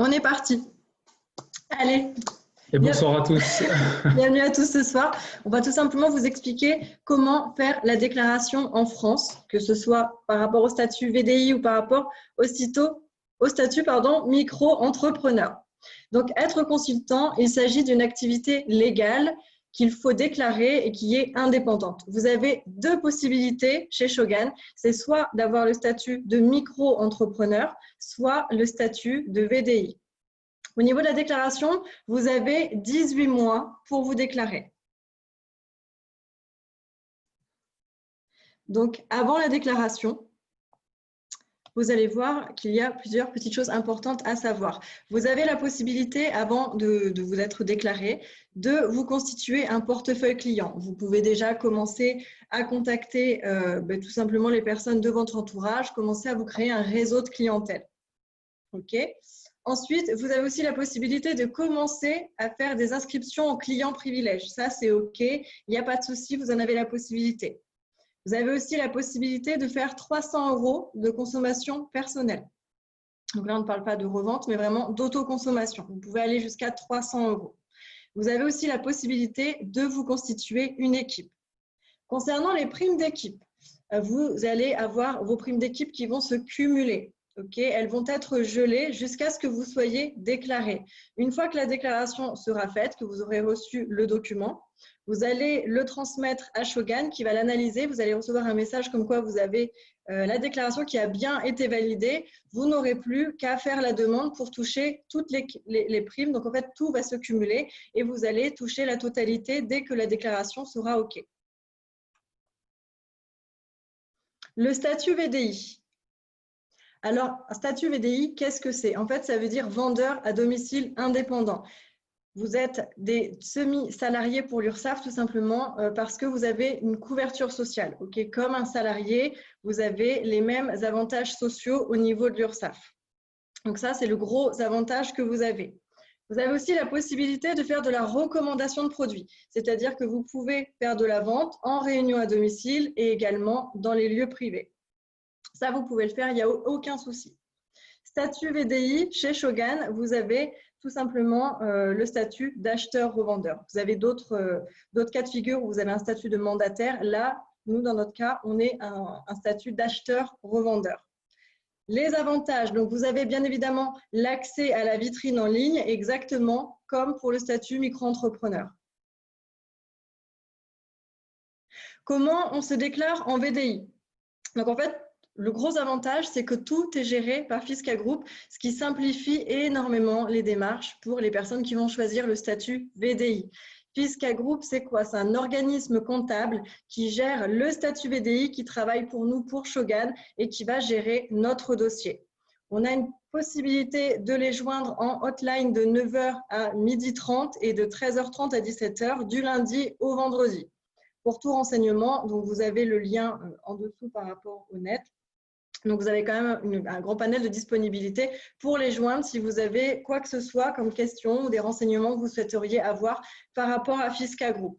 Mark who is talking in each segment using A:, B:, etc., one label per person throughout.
A: On est parti. Allez,
B: Et bonsoir à tous.
A: bienvenue à tous ce soir. On va tout simplement vous expliquer comment faire la déclaration en France, que ce soit par rapport au statut VDI ou par rapport au statut micro-entrepreneur. Donc, être consultant, il s'agit d'une activité légale qu'il faut déclarer et qui est indépendante. Vous avez deux possibilités chez Shogun, c'est soit d'avoir le statut de micro-entrepreneur, soit le statut de VDI. Au niveau de la déclaration, vous avez 18 mois pour vous déclarer. Donc, avant la déclaration, vous allez voir qu'il y a plusieurs petites choses importantes à savoir. Vous avez la possibilité, avant de vous être déclaré, de vous constituer un portefeuille client. Vous pouvez déjà commencer à contacter tout simplement les personnes de votre entourage, commencer à vous créer un réseau de clientèle. OK ? Ensuite, vous avez aussi la possibilité de commencer à faire des inscriptions en clients privilèges. Ça, c'est OK, il n'y a pas de souci, vous en avez la possibilité. Vous avez aussi la possibilité de faire 300 € de consommation personnelle. Donc là, on ne parle pas de revente, mais vraiment d'autoconsommation. Vous pouvez aller jusqu'à 300 €. Vous avez aussi la possibilité de vous constituer une équipe. Concernant les primes d'équipe, vous allez avoir vos primes d'équipe qui vont se cumuler. Okay, elles vont être gelées jusqu'à ce que vous soyez déclaré. Une fois que la déclaration sera faite, que vous aurez reçu le document, vous allez le transmettre à Shogun qui va l'analyser. Vous allez recevoir un message comme quoi vous avez la déclaration qui a bien été validée. Vous n'aurez plus qu'à faire la demande pour toucher toutes les primes. Donc, en fait, tout va se cumuler et vous allez toucher la totalité dès que la déclaration sera OK. Le statut VDI. Alors, un statut VDI, qu'est-ce que c'est? En fait, ça veut dire vendeur à domicile indépendant. Vous êtes des semi-salariés pour l'URSSAF tout simplement parce que vous avez une couverture sociale. Okay, comme un salarié, vous avez les mêmes avantages sociaux au niveau de l'URSSAF. Donc ça, c'est le gros avantage que vous avez. Vous avez aussi la possibilité de faire de la recommandation de produits, c'est-à-dire que vous pouvez faire de la vente en réunion à domicile et également dans les lieux privés. Ça, vous pouvez le faire, il n'y a aucun souci. Statut VDI, chez Shogun, vous avez tout simplement le statut d'acheteur-revendeur. Vous avez d'autres cas de figure où vous avez un statut de mandataire. Là, nous, dans notre cas, on est un statut d'acheteur-revendeur. Les avantages, donc vous avez bien évidemment l'accès à la vitrine en ligne, exactement comme pour le statut micro-entrepreneur. Comment on se déclare en VDI? Donc en fait, le gros avantage, c'est que tout est géré par Fisca Group, ce qui simplifie énormément les démarches pour les personnes qui vont choisir le statut VDI. Fisca Group, c'est quoi? C'est un organisme comptable qui gère le statut VDI, qui travaille pour nous, pour Shogun, et qui va gérer notre dossier. On a une possibilité de les joindre en hotline de 9 h à 12h30 et de 13h30 à 17 h du lundi au vendredi. Pour tout renseignement, donc vous avez le lien en dessous par rapport au net. Donc, vous avez quand même un grand panel de disponibilité pour les joindre si vous avez quoi que ce soit comme question ou des renseignements que vous souhaiteriez avoir par rapport à Fisca Group.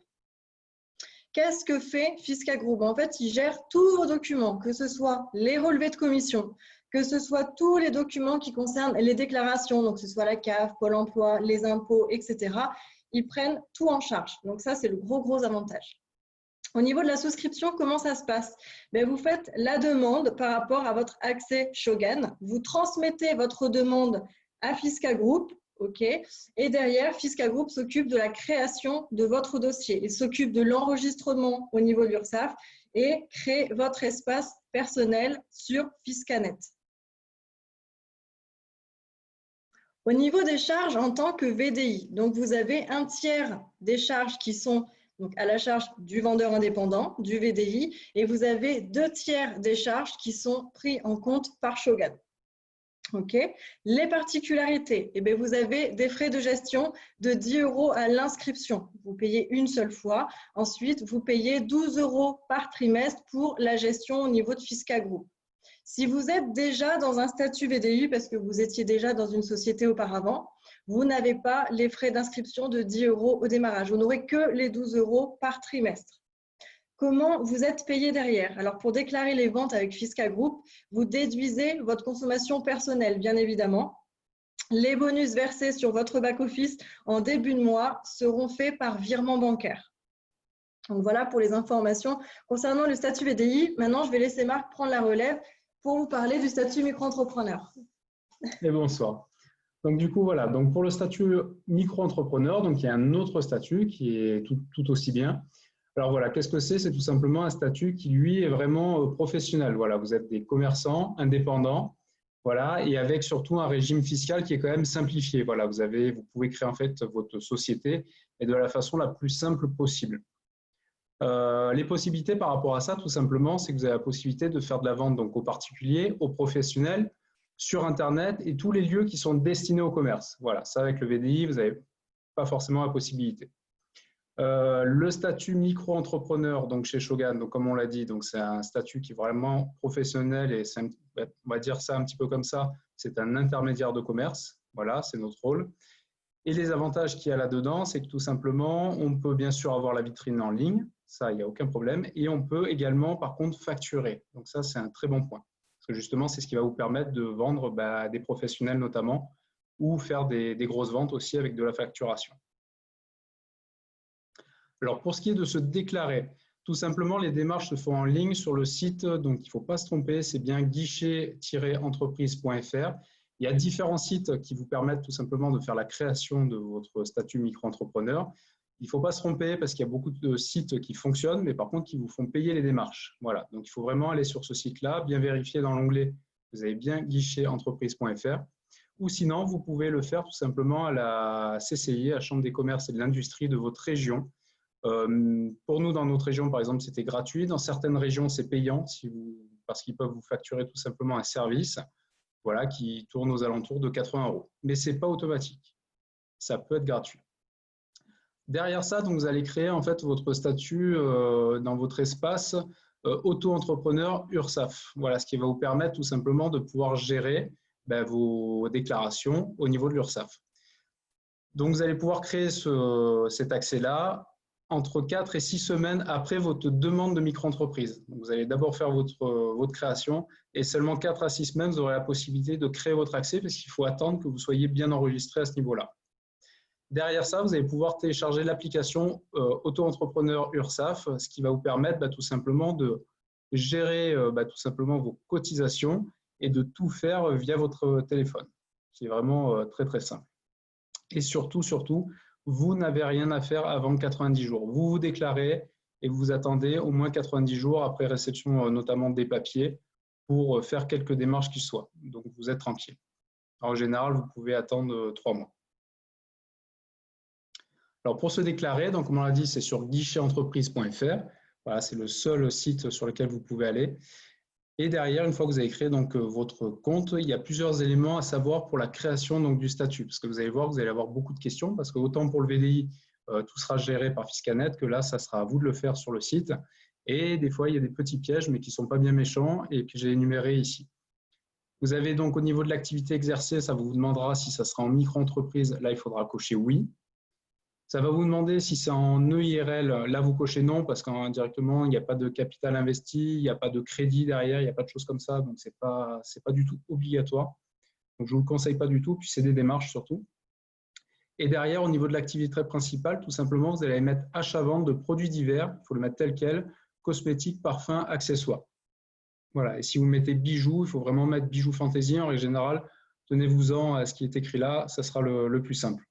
A: Qu'est-ce que fait Fisca Group? En fait, il gère tous vos documents, que ce soit les relevés de commission, que ce soit tous les documents qui concernent les déclarations, donc que ce soit la CAF, Pôle emploi, les impôts, etc. Ils prennent tout en charge. Donc, ça, c'est le gros avantage. Au niveau de la souscription, comment ça se passe? Vous faites la demande par rapport à votre accès Shogun. Vous transmettez votre demande à Fisca Group, OK, et derrière, Fisca Group s'occupe de la création de votre dossier. Il s'occupe de l'enregistrement au niveau de l'URSSAF et crée votre espace personnel sur Fiscanet. Au niveau des charges en tant que VDI, donc vous avez un tiers des charges qui sont donc à la charge du vendeur indépendant, du VDI, et vous avez 2 tiers des charges qui sont pris en compte par Shogun. Okay. Les particularités, vous avez des frais de gestion de 10 € à l'inscription. Vous payez une seule fois. Ensuite, vous payez 12 € par trimestre pour la gestion au niveau de Fisca Group. Si vous êtes déjà dans un statut VDI parce que vous étiez déjà dans une société auparavant, vous n'avez pas les frais d'inscription de 10 € au démarrage. Vous n'aurez que les 12 € par trimestre. Comment vous êtes payé derrière? Alors, pour déclarer les ventes avec Fisca Group, vous déduisez votre consommation personnelle, bien évidemment. Les bonus versés sur votre back-office en début de mois seront faits par virement bancaire. Donc voilà pour les informations concernant le statut VDI. Maintenant, je vais laisser Marc prendre la relève pour vous parler du statut micro-entrepreneur.
B: Et bonsoir. Donc du coup, voilà. Donc pour le statut micro-entrepreneur, donc il y a un autre statut qui est tout aussi bien. Alors voilà, qu'est-ce que c'est? C'est tout simplement un statut qui, lui, est vraiment professionnel. Voilà, vous êtes des commerçants indépendants, voilà, et avec surtout un régime fiscal qui est quand même simplifié. Voilà, vous pouvez créer en fait votre société et de la façon la plus simple possible. Les possibilités par rapport à ça, tout simplement, c'est que vous avez la possibilité de faire de la vente donc aux particuliers, aux professionnels, sur Internet et tous les lieux qui sont destinés au commerce. Voilà, ça avec le VDI, vous n'avez pas forcément la possibilité. Le statut micro-entrepreneur donc chez Shogun, donc comme on l'a dit, donc c'est un statut qui est vraiment professionnel et on va dire ça un petit peu comme ça, c'est un intermédiaire de commerce. Voilà, c'est notre rôle. Et les avantages qu'il y a là-dedans, c'est que tout simplement, on peut bien sûr avoir la vitrine en ligne, ça, il n'y a aucun problème, et on peut également, par contre, facturer. Donc ça, c'est un très bon point, parce que justement, c'est ce qui va vous permettre de vendre à des professionnels notamment, ou faire des grosses ventes aussi avec de la facturation. Alors, pour ce qui est de se déclarer, tout simplement, les démarches se font en ligne sur le site, donc il ne faut pas se tromper, c'est bien guichet-entreprise.fr. Il y a différents sites qui vous permettent tout simplement de faire la création de votre statut micro-entrepreneur. Il ne faut pas se tromper parce qu'il y a beaucoup de sites qui fonctionnent, mais par contre qui vous font payer les démarches. Voilà, donc il faut vraiment aller sur ce site-là, bien vérifier dans l'onglet, vous avez bien guichet-entreprise.fr. Ou sinon, vous pouvez le faire tout simplement à la CCI, la Chambre des commerces et de l'industrie de votre région. Pour nous, dans notre région, par exemple, c'était gratuit. Dans certaines régions, c'est payant parce qu'ils peuvent vous facturer tout simplement un service, voilà, qui tourne aux alentours de 80 €. Mais ce n'est pas automatique. Ça peut être gratuit. Derrière ça, donc, vous allez créer en fait votre statut dans votre espace auto-entrepreneur URSSAF. Voilà, ce qui va vous permettre tout simplement de pouvoir gérer vos déclarations au niveau de l'URSSAF. Donc, vous allez pouvoir créer cet accès-là entre 4 et 6 semaines après votre demande de micro-entreprise. Vous allez d'abord faire votre création et seulement 4 à 6 semaines, vous aurez la possibilité de créer votre accès parce qu'il faut attendre que vous soyez bien enregistré à ce niveau-là. Derrière ça, vous allez pouvoir télécharger l'application Auto-entrepreneur URSSAF, ce qui va vous permettre tout simplement de gérer tout simplement vos cotisations et de tout faire via votre téléphone. C'est vraiment très, très simple. Et surtout, vous n'avez rien à faire avant 90 jours. Vous vous déclarez et vous attendez au moins 90 jours après réception notamment des papiers pour faire quelques démarches qui soient. Donc, vous êtes tranquille. En général, vous pouvez attendre 3 mois. Alors, pour se déclarer, donc, comme on l'a dit, c'est sur guichet-entreprise.fr. Voilà, c'est le seul site sur lequel vous pouvez aller. Et derrière, une fois que vous avez créé donc, votre compte, il y a plusieurs éléments à savoir pour la création donc, du statut. Parce que vous allez voir, vous allez avoir beaucoup de questions, parce que autant pour le VDI, tout sera géré par Fiscanet, que là, ça sera à vous de le faire sur le site. Et des fois, il y a des petits pièges, mais qui ne sont pas bien méchants et que j'ai énumérés ici. Vous avez donc au niveau de l'activité exercée, ça vous demandera si ça sera en micro-entreprise. Là, il faudra cocher oui. Ça va vous demander si c'est en EIRL, là vous cochez non parce qu'indirectement il n'y a pas de capital investi, il n'y a pas de crédit derrière, il n'y a pas de choses comme ça, donc c'est pas du tout obligatoire. Donc je ne vous le conseille pas du tout, puis c'est des démarches surtout. Et derrière, au niveau de l'activité principale, tout simplement, vous allez mettre achat-vente de produits divers, il faut le mettre tel quel, cosmétiques, parfums, accessoires. Voilà, et si vous mettez bijoux, il faut vraiment mettre bijoux fantaisie en règle générale, tenez-vous-en à ce qui est écrit là, ça sera le plus simple.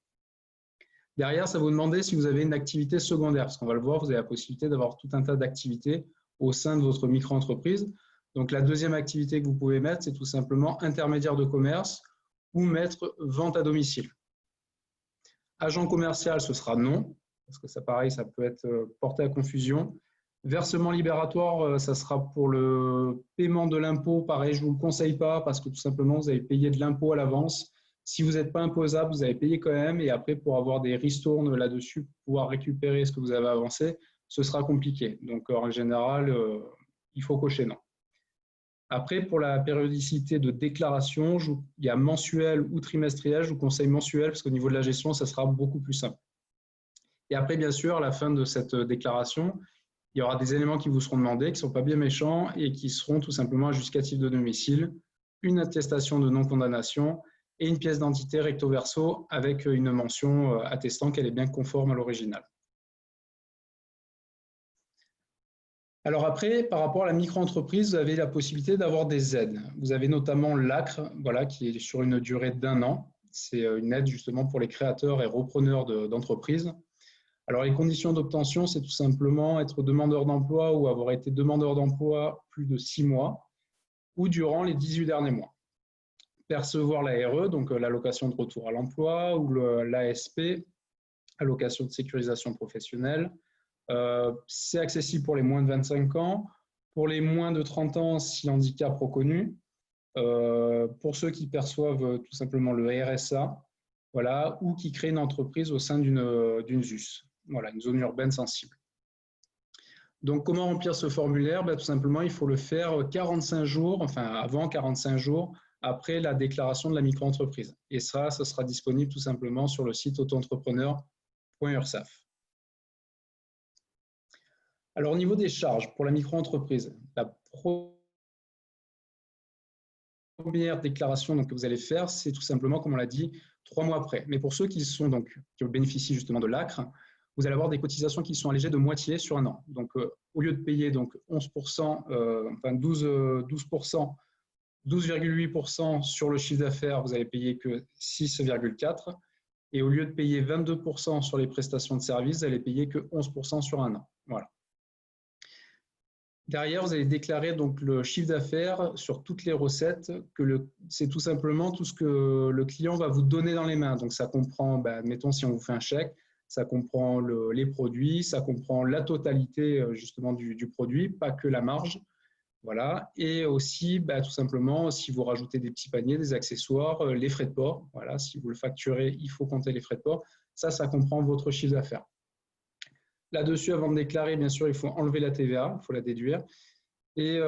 B: Derrière, ça va vous demander si vous avez une activité secondaire, parce qu'on va le voir, vous avez la possibilité d'avoir tout un tas d'activités au sein de votre micro-entreprise. Donc, la deuxième activité que vous pouvez mettre, c'est tout simplement intermédiaire de commerce ou mettre vente à domicile. Agent commercial, ce sera non, parce que ça, pareil, ça peut être porté à confusion. Versement libératoire, ça sera pour le paiement de l'impôt. Pareil, je ne vous le conseille pas parce que tout simplement, vous avez payé de l'impôt à l'avance. Si vous n'êtes pas imposable, vous avez payé quand même. Et après, pour avoir des ristournes là-dessus, pour pouvoir récupérer ce que vous avez avancé, ce sera compliqué. Donc, en général, il faut cocher non. Après, pour la périodicité de déclaration, il y a mensuel ou trimestriel. Je vous conseille mensuel parce qu'au niveau de la gestion, ça sera beaucoup plus simple. Et après, bien sûr, à la fin de cette déclaration, il y aura des éléments qui vous seront demandés, qui ne sont pas bien méchants et qui seront tout simplement un justificatif de domicile, une attestation de non-condamnation et une pièce d'identité recto verso avec une mention attestant qu'elle est bien conforme à l'original. Alors après, par rapport à la micro-entreprise, vous avez la possibilité d'avoir des aides. Vous avez notamment l'ACRE, voilà, qui est sur une durée d'1 an. C'est une aide justement pour les créateurs et repreneurs d'entreprises. Alors les conditions d'obtention, c'est tout simplement être demandeur d'emploi ou avoir été demandeur d'emploi plus de 6 mois ou durant les 18 derniers mois. Percevoir l'ARE, donc l'allocation de retour à l'emploi, ou l'ASP, allocation de sécurisation professionnelle. C'est accessible pour les moins de 25 ans, pour les moins de 30 ans si handicap reconnu, pour ceux qui perçoivent tout simplement le RSA, voilà, ou qui créent une entreprise au sein d'une ZUS, voilà, une zone urbaine sensible. Donc, comment remplir ce formulaire? Tout simplement, il faut le faire 45 jours, enfin avant 45 jours, après la déclaration de la micro-entreprise. Et ça sera disponible tout simplement sur le site auto-entrepreneur.ursaf. Alors, au niveau des charges pour la micro-entreprise, la première déclaration donc, que vous allez faire, c'est tout simplement, comme on l'a dit, 3 mois après. Mais pour ceux qui bénéficient justement de l'ACRE, vous allez avoir des cotisations qui sont allégées de moitié sur 1 an. Donc, au lieu de payer donc 11%, enfin 12,8% sur le chiffre d'affaires, vous allez payer que 6,4%. Et au lieu de payer 22% sur les prestations de services, vous allez payer que 11% sur 1 an. Voilà. Derrière, vous allez déclarer donc le chiffre d'affaires sur toutes les recettes. C'est tout simplement tout ce que le client va vous donner dans les mains. Donc, ça comprend, mettons, si on vous fait un chèque, ça comprend les produits, ça comprend la totalité justement du produit, pas que la marge. Voilà. Et aussi, tout simplement, si vous rajoutez des petits paniers, des accessoires, les frais de port. Voilà. Si vous le facturez, il faut compter les frais de port. Ça comprend votre chiffre d'affaires. Là-dessus, avant de déclarer, bien sûr, il faut enlever la TVA, il faut la déduire. Et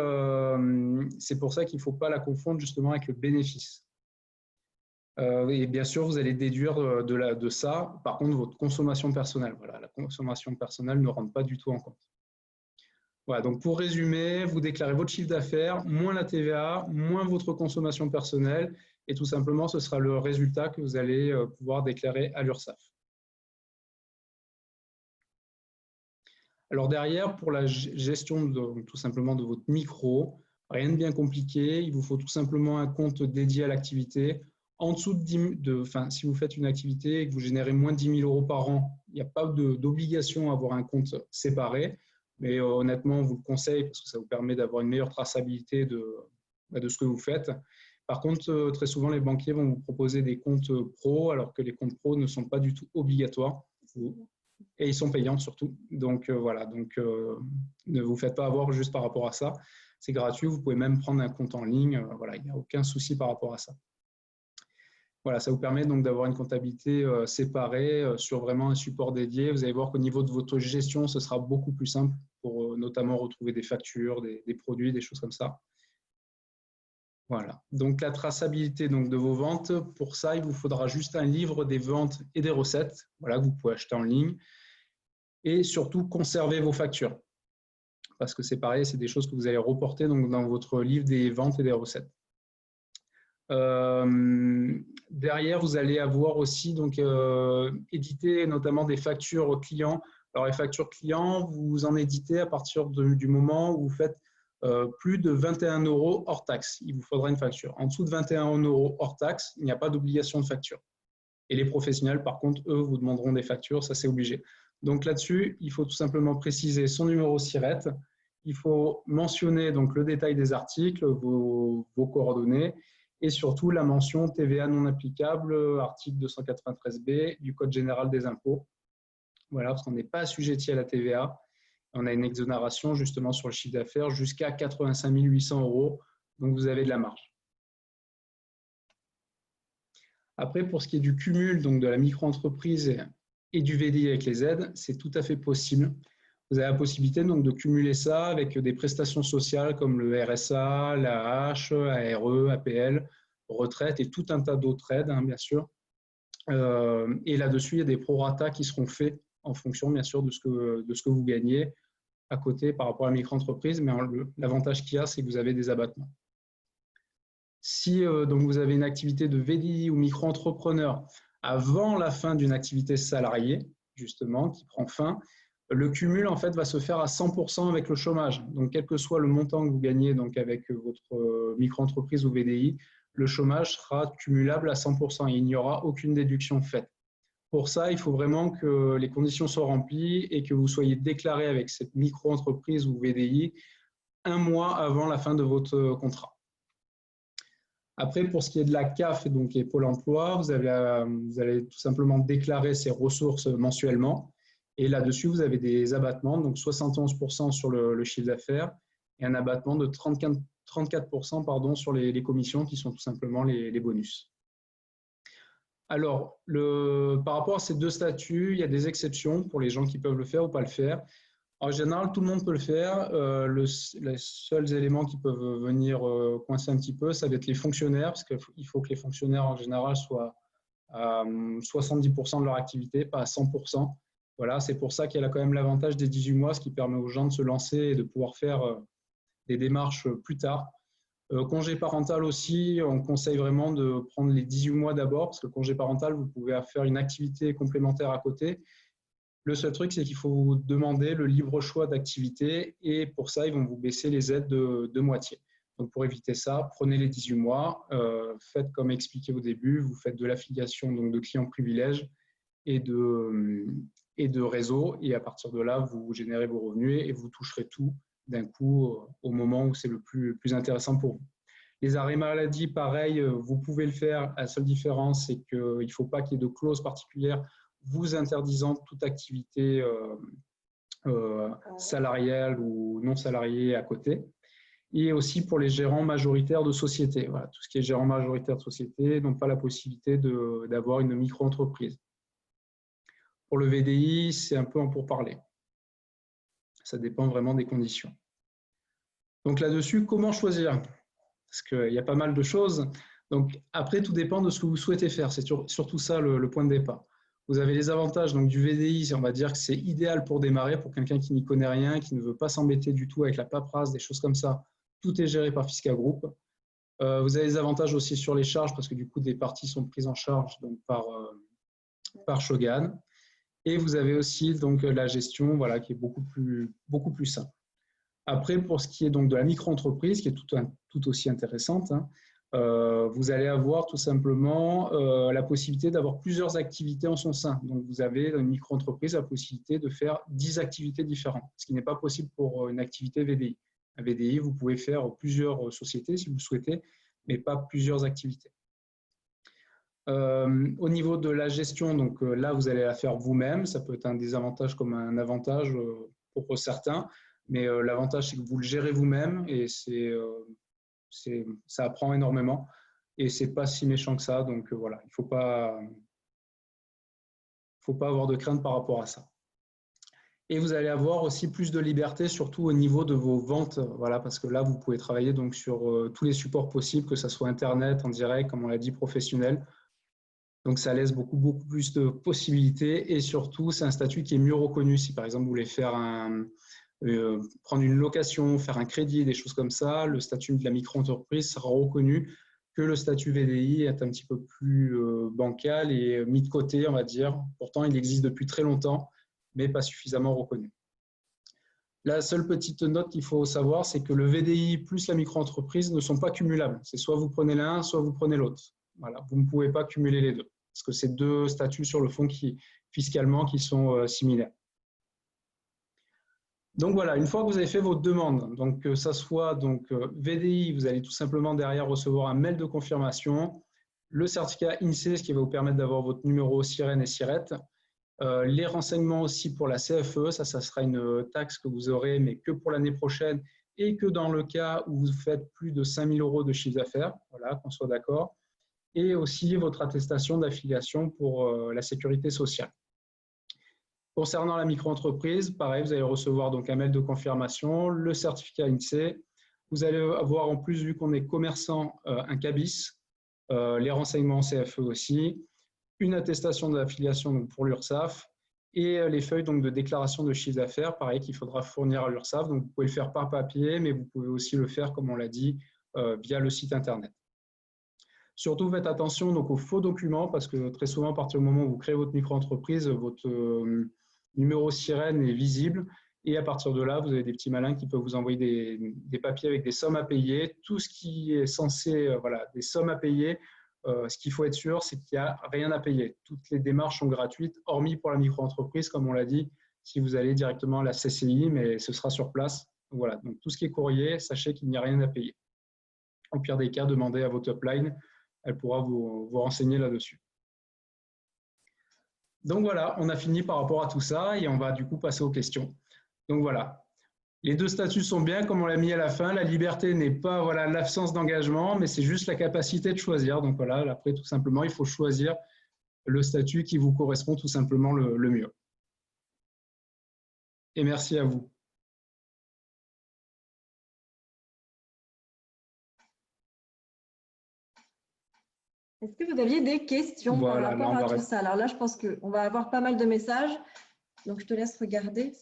B: c'est pour ça qu'il ne faut pas la confondre justement avec le bénéfice. Et bien sûr, vous allez déduire de ça, par contre, votre consommation personnelle. Voilà, la consommation personnelle ne rentre pas du tout en compte. Voilà, donc pour résumer, vous déclarez votre chiffre d'affaires, moins la TVA, moins votre consommation personnelle, et tout simplement, ce sera le résultat que vous allez pouvoir déclarer à l'URSSAF. Alors derrière, pour la gestion tout simplement de votre micro, rien de bien compliqué, il vous faut tout simplement un compte dédié à l'activité. En dessous si vous faites une activité et que vous générez moins de 10 000 euros par an, il n'y a pas d'obligation à avoir un compte séparé, mais honnêtement, on vous le conseille parce que ça vous permet d'avoir une meilleure traçabilité de ce que vous faites. Par contre, très souvent, les banquiers vont vous proposer des comptes pro, alors que les comptes pro ne sont pas du tout obligatoires. Et ils sont payants surtout. Donc voilà, ne vous faites pas avoir juste par rapport à ça. C'est gratuit, vous pouvez même prendre un compte en ligne. Voilà, il n'y a aucun souci par rapport à ça. Voilà, ça vous permet donc d'avoir une comptabilité séparée sur vraiment un support dédié. Vous allez voir qu'au niveau de votre gestion, ce sera beaucoup plus simple pour notamment retrouver des factures, des produits, des choses comme ça. Voilà, donc la traçabilité de vos ventes, pour ça, il vous faudra juste un livre des ventes et des recettes, voilà, que vous pouvez acheter en ligne. Et surtout, conserver vos factures. Parce que c'est pareil, c'est des choses que vous allez reporter dans votre livre des ventes et des recettes. Derrière, vous allez avoir aussi édité notamment des factures clients. Alors, les factures clients, vous en éditez à partir du moment où vous faites plus de 21 € hors taxe. Il vous faudra une facture. En dessous de 21 € hors taxe, il n'y a pas d'obligation de facture. Et les professionnels, par contre, eux, vous demanderont des factures, ça c'est obligé. Donc là-dessus, il faut tout simplement préciser son numéro SIRET. Il faut mentionner donc le détail des articles, vos coordonnées et surtout la mention TVA non applicable, article 293B du Code général des impôts. Voilà, parce qu'on n'est pas assujetti à la TVA. On a une exonération justement sur le chiffre d'affaires jusqu'à 85 800 €. Donc vous avez de la marge. Après, pour ce qui est du cumul de la micro-entreprise et du VDI avec les aides, c'est tout à fait possible. Vous avez la possibilité de cumuler ça avec des prestations sociales comme le RSA, l'AH, ARE, APL, retraite et tout un tas d'autres aides, bien sûr. Et là-dessus, il y a des prorata qui seront faits en fonction, bien sûr, de ce que vous gagnez à côté par rapport à la micro-entreprise. Mais l'avantage qu'il y a, c'est que vous avez des abattements. Si donc vous avez une activité de VDI ou micro-entrepreneur avant la fin d'une activité salariée, justement, qui prend fin, le cumul en fait va se faire à 100% avec le chômage. Donc, quel que soit le montant que vous gagnez donc avec votre micro-entreprise ou VDI, le chômage sera cumulable à 100% et il n'y aura aucune déduction faite. Pour ça, il faut vraiment que les conditions soient remplies et que vous soyez déclaré avec cette micro-entreprise ou VDI un mois avant la fin de votre contrat. Après, pour ce qui est de la CAF donc, et Pôle emploi, vous allez tout simplement déclarer ces ressources mensuellement. Et là-dessus, vous avez des abattements, donc 71% sur le chiffre d'affaires et un abattement de 34% pardon, sur les commissions qui sont tout simplement les bonus. Alors, par rapport à ces deux statuts, il y a des exceptions pour les gens qui peuvent le faire ou pas le faire. En général, tout le monde peut le faire. Les seuls éléments qui peuvent venir coincer un petit peu, ça va être les fonctionnaires, parce qu'il faut que les fonctionnaires, en général, soient à 70% de leur activité, pas à 100%. Voilà, c'est pour ça qu'il y a quand même l'avantage des 18 mois, ce qui permet aux gens de se lancer et de pouvoir faire des démarches plus tard. Congé parental aussi, on conseille vraiment de prendre les 18 mois d'abord, parce que le congé parental, vous pouvez faire une activité complémentaire à côté. Le seul truc, c'est qu'il faut vous demander le libre choix d'activité et pour ça, ils vont vous baisser les aides de moitié. Donc, pour éviter ça, prenez les 18 mois, faites comme expliqué au début, vous faites de l'affiliation donc de clients privilèges et de réseau et à partir de là, vous générez vos revenus et vous toucherez tout d'un coup au moment où c'est le plus intéressant pour vous. Les arrêts maladie, pareil, vous pouvez le faire. La seule différence, c'est qu'il ne faut pas qu'il y ait de clause particulière vous interdisant toute activité salariale ou non salariée à côté. Et aussi pour les gérants majoritaires de société. Voilà, tout ce qui est gérant majoritaire de société n'ont pas la possibilité d'avoir une micro-entreprise. Pour le VDI, c'est un peu en pourparlers. Ça dépend vraiment des conditions. Donc là-dessus, comment choisir? Parce qu'il y a pas mal de choses. Donc après, tout dépend de ce que vous souhaitez faire. C'est surtout ça le point de départ. Vous avez les avantages donc, du VDI, on va dire que c'est idéal pour démarrer, pour quelqu'un qui n'y connaît rien, qui ne veut pas s'embêter du tout avec la paperasse, des choses comme ça. Tout est géré par Fisca Group. Vous avez les avantages aussi sur les charges, parce que du coup, des parties sont prises en charge donc, par Shogun. Et vous avez aussi donc, la gestion voilà, qui est beaucoup plus simple. Après, pour ce qui est donc de la micro-entreprise, qui est tout aussi intéressante, hein, vous allez avoir tout simplement la possibilité d'avoir plusieurs activités en son sein. Donc, vous avez dans une micro-entreprise la possibilité de faire 10 activités différentes, ce qui n'est pas possible pour une activité VDI. Un VDI, vous pouvez faire plusieurs sociétés si vous le souhaitez, mais pas plusieurs activités. Au niveau de la gestion, donc là, vous allez la faire vous-même. Ça peut être un désavantage comme un avantage pour certains, mais l'avantage, c'est que vous le gérez vous-même et ça apprend énormément et c'est pas si méchant que ça. Donc voilà, il faut pas avoir de crainte par rapport à ça. Et vous allez avoir aussi plus de liberté, surtout au niveau de vos ventes, voilà, parce que là, vous pouvez travailler donc sur tous les supports possibles, que ce soit Internet, en direct, comme on l'a dit, professionnel. Donc, ça laisse beaucoup plus de possibilités et surtout, c'est un statut qui est mieux reconnu. Si par exemple, vous voulez faire prendre une location, faire un crédit, des choses comme ça, le statut de la micro-entreprise sera reconnu que le statut VDI est un petit peu plus bancal et mis de côté, on va dire. Pourtant, il existe depuis très longtemps, mais pas suffisamment reconnu. La seule petite note qu'il faut savoir, c'est que le VDI plus la micro-entreprise ne sont pas cumulables. C'est soit vous prenez l'un, soit vous prenez l'autre. Voilà, vous ne pouvez pas cumuler les deux, parce que c'est deux statuts sur le fond fiscalement qui sont similaires. Donc voilà, une fois que vous avez fait votre demande, donc que ça soit VDI, vous allez tout simplement derrière recevoir un mail de confirmation, le certificat INSEE, ce qui va vous permettre d'avoir votre numéro SIREN et SIRET, les renseignements aussi pour la CFE, ça sera une taxe que vous aurez, mais que pour l'année prochaine et que dans le cas où vous faites plus de 5 000 € de chiffre d'affaires, voilà, qu'on soit d'accord, et aussi votre attestation d'affiliation pour la sécurité sociale. Concernant la micro-entreprise, pareil, vous allez recevoir donc un mail de confirmation, le certificat INSEE. Vous allez avoir en plus, vu qu'on est commerçant, un CABIS, les renseignements CFE aussi, une attestation d'affiliation pour l'URSSAF et les feuilles donc, de déclaration de chiffre d'affaires, pareil, qu'il faudra fournir à l'URSSAF. Donc, vous pouvez le faire par papier, mais vous pouvez aussi le faire, comme on l'a dit, via le site Internet. Surtout, faites attention donc, aux faux documents parce que très souvent, à partir du moment où vous créez votre micro-entreprise, votre numéro sirène est visible. Et à partir de là, vous avez des petits malins qui peuvent vous envoyer des papiers avec des sommes à payer. Tout ce qui est censé, voilà, des sommes à payer, ce qu'il faut être sûr, c'est qu'il n'y a rien à payer. Toutes les démarches sont gratuites, hormis pour la micro-entreprise, comme on l'a dit, si vous allez directement à la CCI, mais ce sera sur place. Voilà, donc tout ce qui est courrier, sachez qu'il n'y a rien à payer. Au pire des cas, demandez à votre upline, elle pourra vous renseigner là-dessus. Donc voilà, on a fini par rapport à tout ça et on va du coup passer aux questions. Donc voilà, les deux statuts sont bien comme on l'a mis à la fin. La liberté n'est pas voilà, l'absence d'engagement, mais c'est juste la capacité de choisir. Donc voilà, après tout simplement, il faut choisir le statut qui vous correspond tout simplement le mieux. Et merci à vous.
A: Est-ce que vous aviez des questions
B: voilà,
A: par rapport à tout ça? Alors là, je pense qu'on va avoir pas mal de messages. Donc, je te laisse regarder.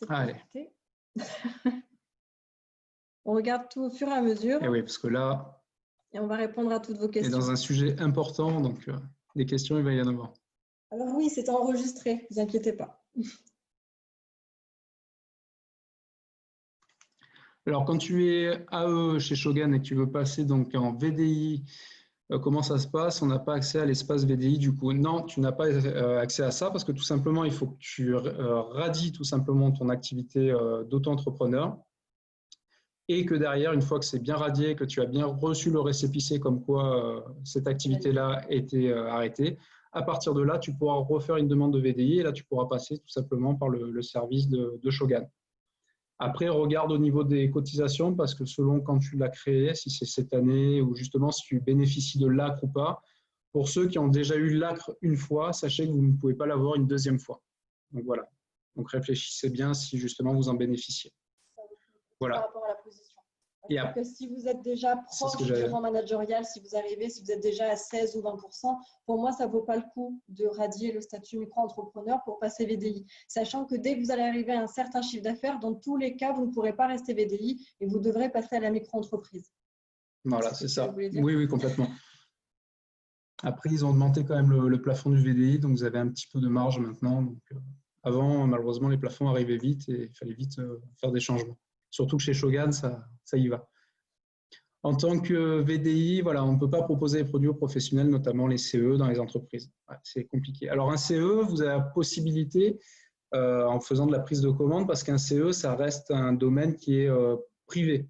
A: On regarde tout au fur et à mesure.
B: Et oui, parce que là...
A: Et on va répondre à toutes vos questions.
B: Et dans un sujet important, donc des questions, il va y en avoir.
A: Alors oui, c'est enregistré, ne vous inquiétez pas.
B: Alors, quand tu es AE chez Shogun et que tu veux passer donc en VDI, comment ça se passe? On n'a pas accès à l'espace VDI du coup. Non, tu n'as pas accès à ça parce que tout simplement, il faut que tu radies tout simplement ton activité d'auto-entrepreneur et que derrière, une fois que c'est bien radié, que tu as bien reçu le récépissé comme quoi cette activité-là était arrêtée, à partir de là, tu pourras refaire une demande de VDI et là, tu pourras passer tout simplement par le service de Shogun. Après, regarde au niveau des cotisations parce que selon quand tu l'as créé, si c'est cette année ou justement si tu bénéficies de l'ACRE ou pas, pour ceux qui ont déjà eu l'ACRE une fois, sachez que vous ne pouvez pas l'avoir une deuxième fois. Donc voilà. Donc réfléchissez bien si justement vous en bénéficiez. Voilà.
A: Par rapport à la position. Parce que si vous êtes déjà proche du rang managérial, si vous êtes déjà à 16 ou 20%, pour moi, ça ne vaut pas le coup de radier le statut micro-entrepreneur pour passer VDI. Sachant que dès que vous allez arriver à un certain chiffre d'affaires, dans tous les cas, vous ne pourrez pas rester VDI et vous devrez passer à la micro-entreprise.
B: Voilà, c'est ça. Oui, complètement. Après, ils ont augmenté quand même le plafond du VDI, donc vous avez un petit peu de marge maintenant. Donc, avant, malheureusement, les plafonds arrivaient vite et il fallait vite faire des changements. Surtout que chez Shogun, ça y va. En tant que VDI, voilà, on ne peut pas proposer des produits aux professionnels, notamment les CE dans les entreprises. Ouais, c'est compliqué. Alors, un CE, vous avez la possibilité, en faisant de la prise de commande, parce qu'un CE, ça reste un domaine qui est privé.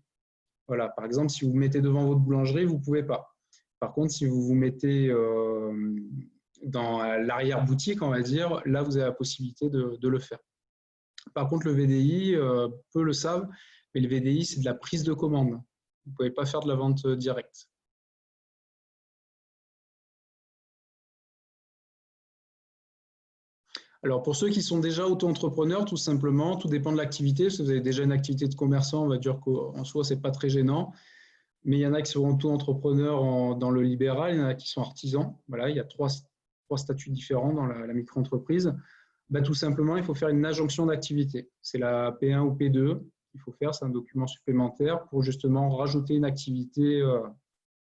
B: Voilà, par exemple, si vous vous mettez devant votre boulangerie, vous ne pouvez pas. Par contre, si vous vous mettez dans l'arrière-boutique, on va dire, là, vous avez la possibilité de le faire. Par contre, le VDI, peu le savent, mais le VDI, c'est de la prise de commande. Vous ne pouvez pas faire de la vente directe. Alors, pour ceux qui sont déjà auto-entrepreneurs, tout simplement, tout dépend de l'activité. Si vous avez déjà une activité de commerçant, on va dire qu'en soi, ce n'est pas très gênant. Mais il y en a qui sont auto-entrepreneurs dans le libéral, il y en a qui sont artisans. Voilà, il y a trois statuts différents dans la micro-entreprise. Ben, tout simplement, il faut faire une injonction d'activité. C'est la P1 ou P2 qu'il faut faire, c'est un document supplémentaire pour justement rajouter une activité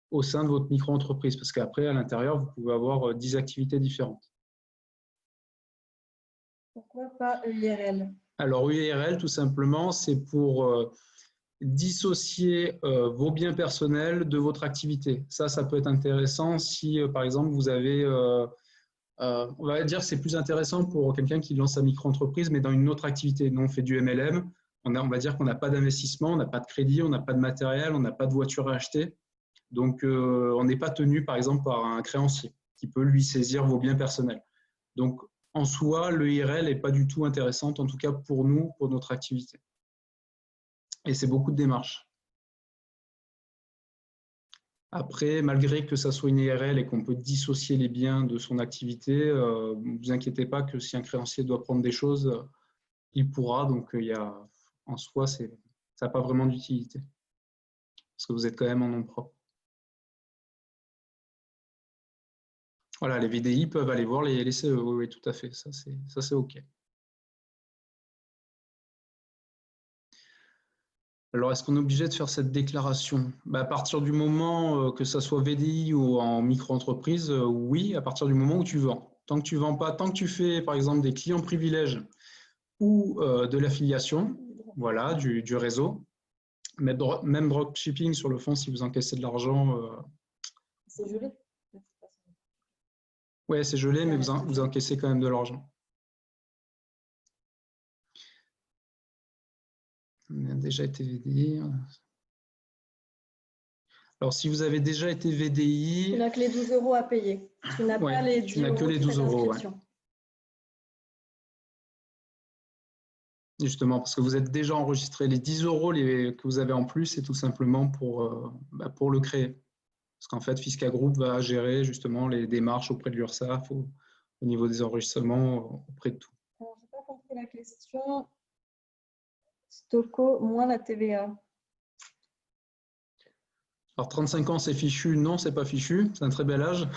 B: au sein de votre micro-entreprise. Parce qu'après, à l'intérieur, vous pouvez avoir 10 activités différentes.
A: Pourquoi pas EIRL?
B: Alors, EIRL, tout simplement, c'est pour dissocier vos biens personnels de votre activité. Ça peut être intéressant si, par exemple, vous avez... on va dire que c'est plus intéressant pour quelqu'un qui lance sa micro-entreprise, mais dans une autre activité. Nous, on fait du MLM. On va dire qu'on n'a pas d'investissement, on n'a pas de crédit, on n'a pas de matériel, on n'a pas de voiture à acheter. Donc, on n'est pas tenu, par exemple, par un créancier qui peut lui saisir vos biens personnels. Donc, en soi, l'EIRL n'est pas du tout intéressante, en tout cas pour nous, pour notre activité. Et c'est beaucoup de démarches. Après, malgré que ça soit une EIRL et qu'on peut dissocier les biens de son activité, ne vous inquiétez pas que si un créancier doit prendre des choses, il pourra. Donc, en soi, ça n'a pas vraiment d'utilité. Parce que vous êtes quand même en nom propre. Voilà, les VDI peuvent aller voir les CE. Oui, tout à fait. Ça, c'est OK. Alors, est-ce qu'on est obligé de faire cette déclaration? À partir du moment que ça soit VDI ou en micro-entreprise, oui, à partir du moment où tu vends. Tant que tu ne vends pas, tant que tu fais, par exemple, des clients privilèges ou de l'affiliation, voilà, du réseau, même dropshipping sur le fond, si vous encaissez de l'argent.
A: C'est gelé.
B: Ouais, c'est gelé, mais vous encaissez quand même de l'argent. On a déjà été VDI. Alors, si vous avez déjà été VDI…
A: Tu n'as que les 12 € à payer. Tu n'as pas les 10
B: tu n'as que
A: €
B: les
A: de frais
B: 12 €.
A: d'inscription.
B: Justement, parce que vous êtes déjà enregistré. Les 10 € que vous avez en plus, c'est tout simplement pour le créer. Parce qu'en fait, Fisca Group va gérer justement les démarches auprès de l'URSSAF au niveau des enregistrements, auprès de tout.
A: Alors, je n'ai pas compris la question. Stocco moins la TVA.
B: Alors, 35 ans, c'est fichu? Non, c'est pas fichu. C'est un très bel âge.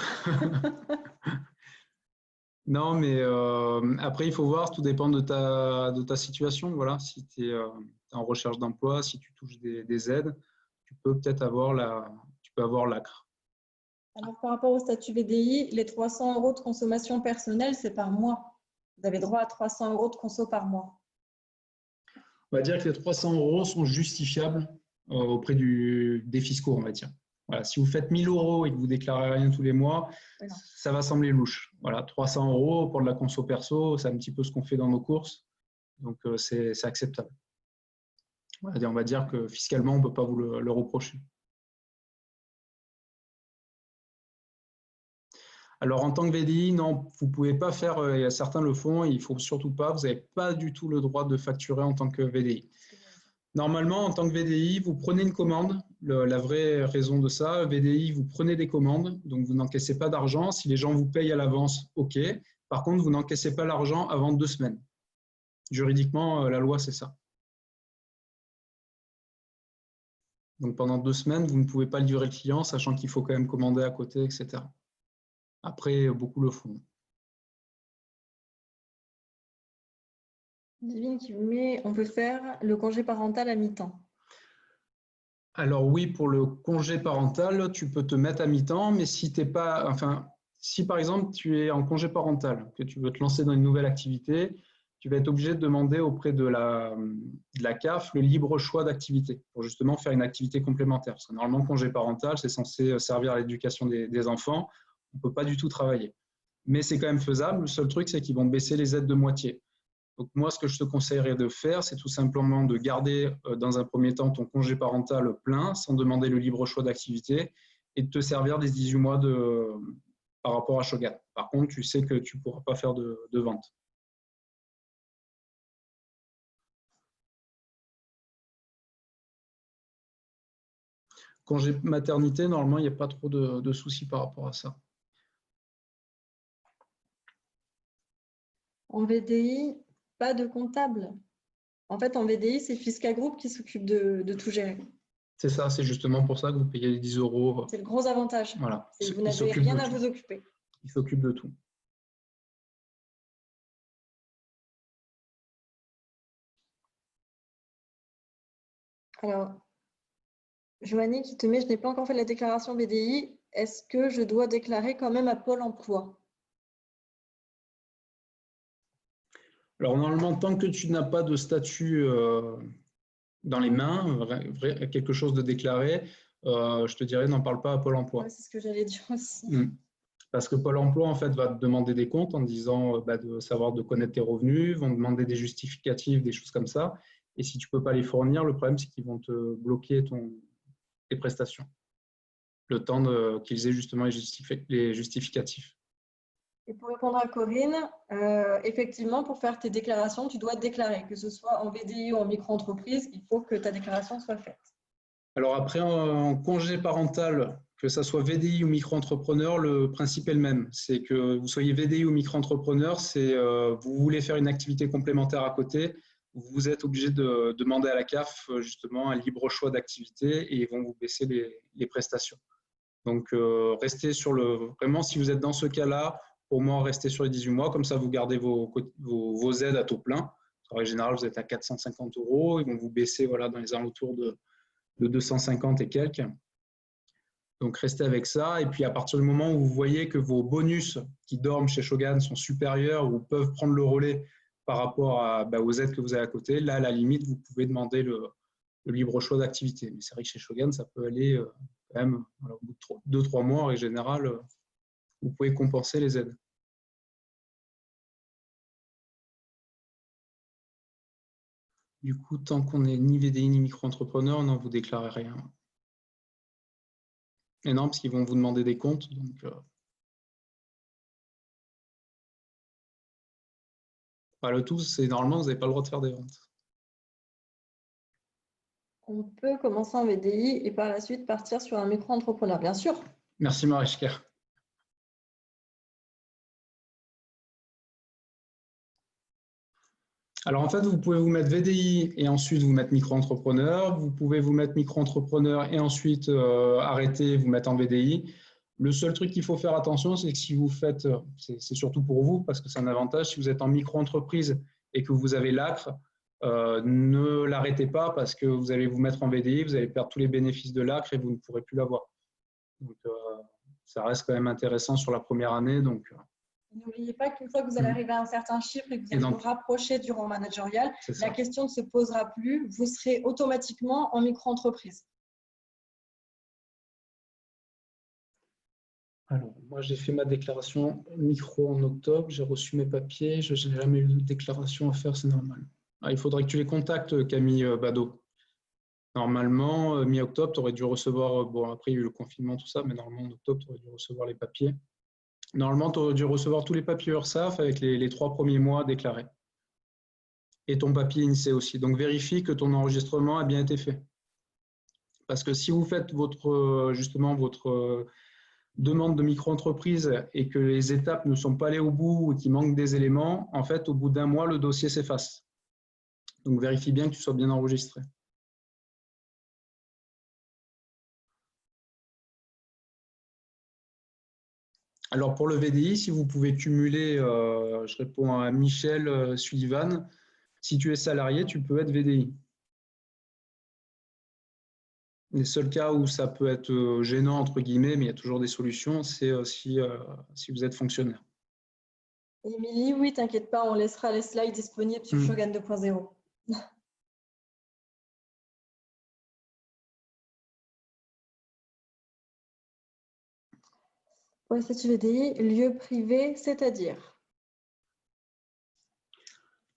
B: Non, mais après, il faut voir, tout dépend de ta situation. Voilà, si tu es en recherche d'emploi, si tu touches des aides, tu peux peut-être avoir l'ACRE.
A: Alors, par rapport au statut VDI, les 300 € de consommation personnelle, c'est par mois. Vous avez droit à 300 € de conso par mois.
B: On va dire que les 300 € sont justifiables auprès des fiscaux, on va dire. Voilà, si vous faites 1 000 € et que vous déclarez rien tous les mois, ça va sembler louche. Voilà, 300 € pour de la conso perso, c'est un petit peu ce qu'on fait dans nos courses, donc c'est acceptable. On va dire que fiscalement, on ne peut pas vous le reprocher. Alors, en tant que VDI, non, vous ne pouvez pas faire, certains le font, il ne faut surtout pas, vous n'avez pas du tout le droit de facturer en tant que VDI. Normalement, en tant que VDI, vous prenez une commande. La vraie raison de ça, VDI, vous prenez des commandes, donc vous n'encaissez pas d'argent. Si les gens vous payent à l'avance, OK. Par contre, vous n'encaissez pas l'argent avant 2 semaines. Juridiquement, la loi, c'est ça. Donc, pendant 2 semaines, vous ne pouvez pas livrer le client, sachant qu'il faut quand même commander à côté, etc. Après, beaucoup le font.
A: Divine qui met, on peut faire le congé parental à mi-temps.
B: Alors oui, pour le congé parental, tu peux te mettre à mi-temps, mais si t'es pas, si par exemple tu es en congé parental, que tu veux te lancer dans une nouvelle activité, tu vas être obligé de demander auprès de la CAF le libre choix d'activité pour justement faire une activité complémentaire. Parce que normalement, congé parental, c'est censé servir à l'éducation des enfants. On ne peut pas du tout travailler. Mais c'est quand même faisable. Le seul truc, c'est qu'ils vont baisser les aides de moitié. Donc moi, ce que je te conseillerais de faire, c'est tout simplement de garder dans un premier temps ton congé parental plein, sans demander le libre choix d'activité, et de te servir des 18 mois par rapport à Shogun. Par contre, tu sais que tu ne pourras pas faire de vente. Congé maternité, normalement, il n'y a pas trop de soucis par rapport à ça.
A: En VDI, pas de comptable. En fait, en VDI, c'est Fisca Group qui s'occupe de tout gérer.
B: C'est ça, c'est justement pour ça que vous payez les 10 €.
A: C'est le gros avantage.
B: Voilà.
A: Vous n'avez rien à vous occuper.
B: Il s'occupe de tout.
A: Alors, Joanie qui te met, je n'ai pas encore fait la déclaration VDI. Est-ce que je dois déclarer quand même à Pôle emploi?
B: Alors, normalement, tant que tu n'as pas de statut dans les mains, quelque chose de déclaré, je te dirais, n'en parle pas à Pôle emploi.
A: Ouais, c'est ce que j'allais dire aussi.
B: Parce que Pôle emploi, en fait, va te demander des comptes en disant de savoir de connaître tes revenus, vont demander des justificatifs, des choses comme ça. Et si tu ne peux pas les fournir, le problème, c'est qu'ils vont te bloquer tes prestations. Le temps qu'ils aient justement les justificatifs.
A: Et pour répondre à Corinne, effectivement, pour faire tes déclarations, tu dois déclarer, que ce soit en VDI ou en micro-entreprise, il faut que ta déclaration soit faite. Alors
B: après, en congé parental, que ça soit VDI ou micro-entrepreneur, le principe est le même. C'est que vous soyez VDI ou micro-entrepreneur, vous voulez faire une activité complémentaire à côté, vous êtes obligé de demander à la CAF justement un libre choix d'activité et ils vont vous baisser les prestations. Donc, restez vraiment, si vous êtes dans ce cas-là, au moins restez sur les 18 mois, comme ça vous gardez vos aides à taux plein. En général, vous êtes à 450 €. Ils vont vous baisser voilà, dans les alentours de 250 et quelques. Donc, restez avec ça. Et puis, à partir du moment où vous voyez que vos bonus qui dorment chez Shogun sont supérieurs ou peuvent prendre le relais par rapport aux aides que vous avez à côté, là, à la limite, vous pouvez demander le libre choix d'activité. Mais c'est vrai que chez Shogun, ça peut aller quand même, voilà, au bout de 2-3 mois, en général, vous pouvez compenser les aides. Du coup, tant qu'on n'est ni VDI ni micro-entrepreneur, non, vous ne déclarez rien. Et non, parce qu'ils vont vous demander des comptes. Donc, le tout, c'est normalement, vous n'avez pas le droit de faire des ventes.
A: On peut commencer en VDI et par la suite partir sur un micro-entrepreneur, bien sûr.
B: Merci Marichka. Alors en fait, vous pouvez vous mettre VDI et ensuite vous mettre micro-entrepreneur. Vous pouvez vous mettre micro-entrepreneur et ensuite arrêter, vous mettre en VDI. Le seul truc qu'il faut faire attention, c'est que si vous faites, c'est surtout pour vous parce que c'est un avantage, si vous êtes en micro-entreprise et que vous avez l'ACRE, ne l'arrêtez pas parce que vous allez vous mettre en VDI, vous allez perdre tous les bénéfices de l'ACRE et vous ne pourrez plus l'avoir. Donc ça reste quand même intéressant sur la première année. Donc,
A: n'oubliez pas qu'une fois que vous allez arriver à un certain chiffre et que vous allez vous rapprocher du rang managérial, la question ne se posera plus. Vous serez automatiquement en micro-entreprise.
B: Alors, moi, j'ai fait ma déclaration micro en octobre. J'ai reçu mes papiers. Je n'ai jamais eu de déclaration à faire, c'est normal. Il faudrait que tu les contactes, Camille Bado. Normalement, mi-octobre, tu aurais dû recevoir, bon, après, il y a eu le confinement, tout ça, mais normalement, en octobre, tu aurais dû recevoir les papiers. Normalement, tu aurais dû recevoir tous les papiers URSSAF avec les 3 premiers mois déclarés. Et ton papier INSEE aussi. Donc, vérifie que ton enregistrement a bien été fait. Parce que si vous faites justement votre demande de micro-entreprise et que les étapes ne sont pas allées au bout ou qu'il manque des éléments, en fait, au bout d'un mois, le dossier s'efface. Donc, vérifie bien que tu sois bien enregistré. Alors, pour le VDI, si vous pouvez cumuler, je réponds à Michel Sullivan, si tu es salarié, tu peux être VDI. Les seuls cas où ça peut être gênant, entre guillemets, mais il y a toujours des solutions, c'est si vous êtes fonctionnaire.
A: Émilie, oui, t'inquiète pas, on laissera les slides disponibles sur Shogun 2.0. Pour les statuts VDI, lieu privé, c'est-à-dire?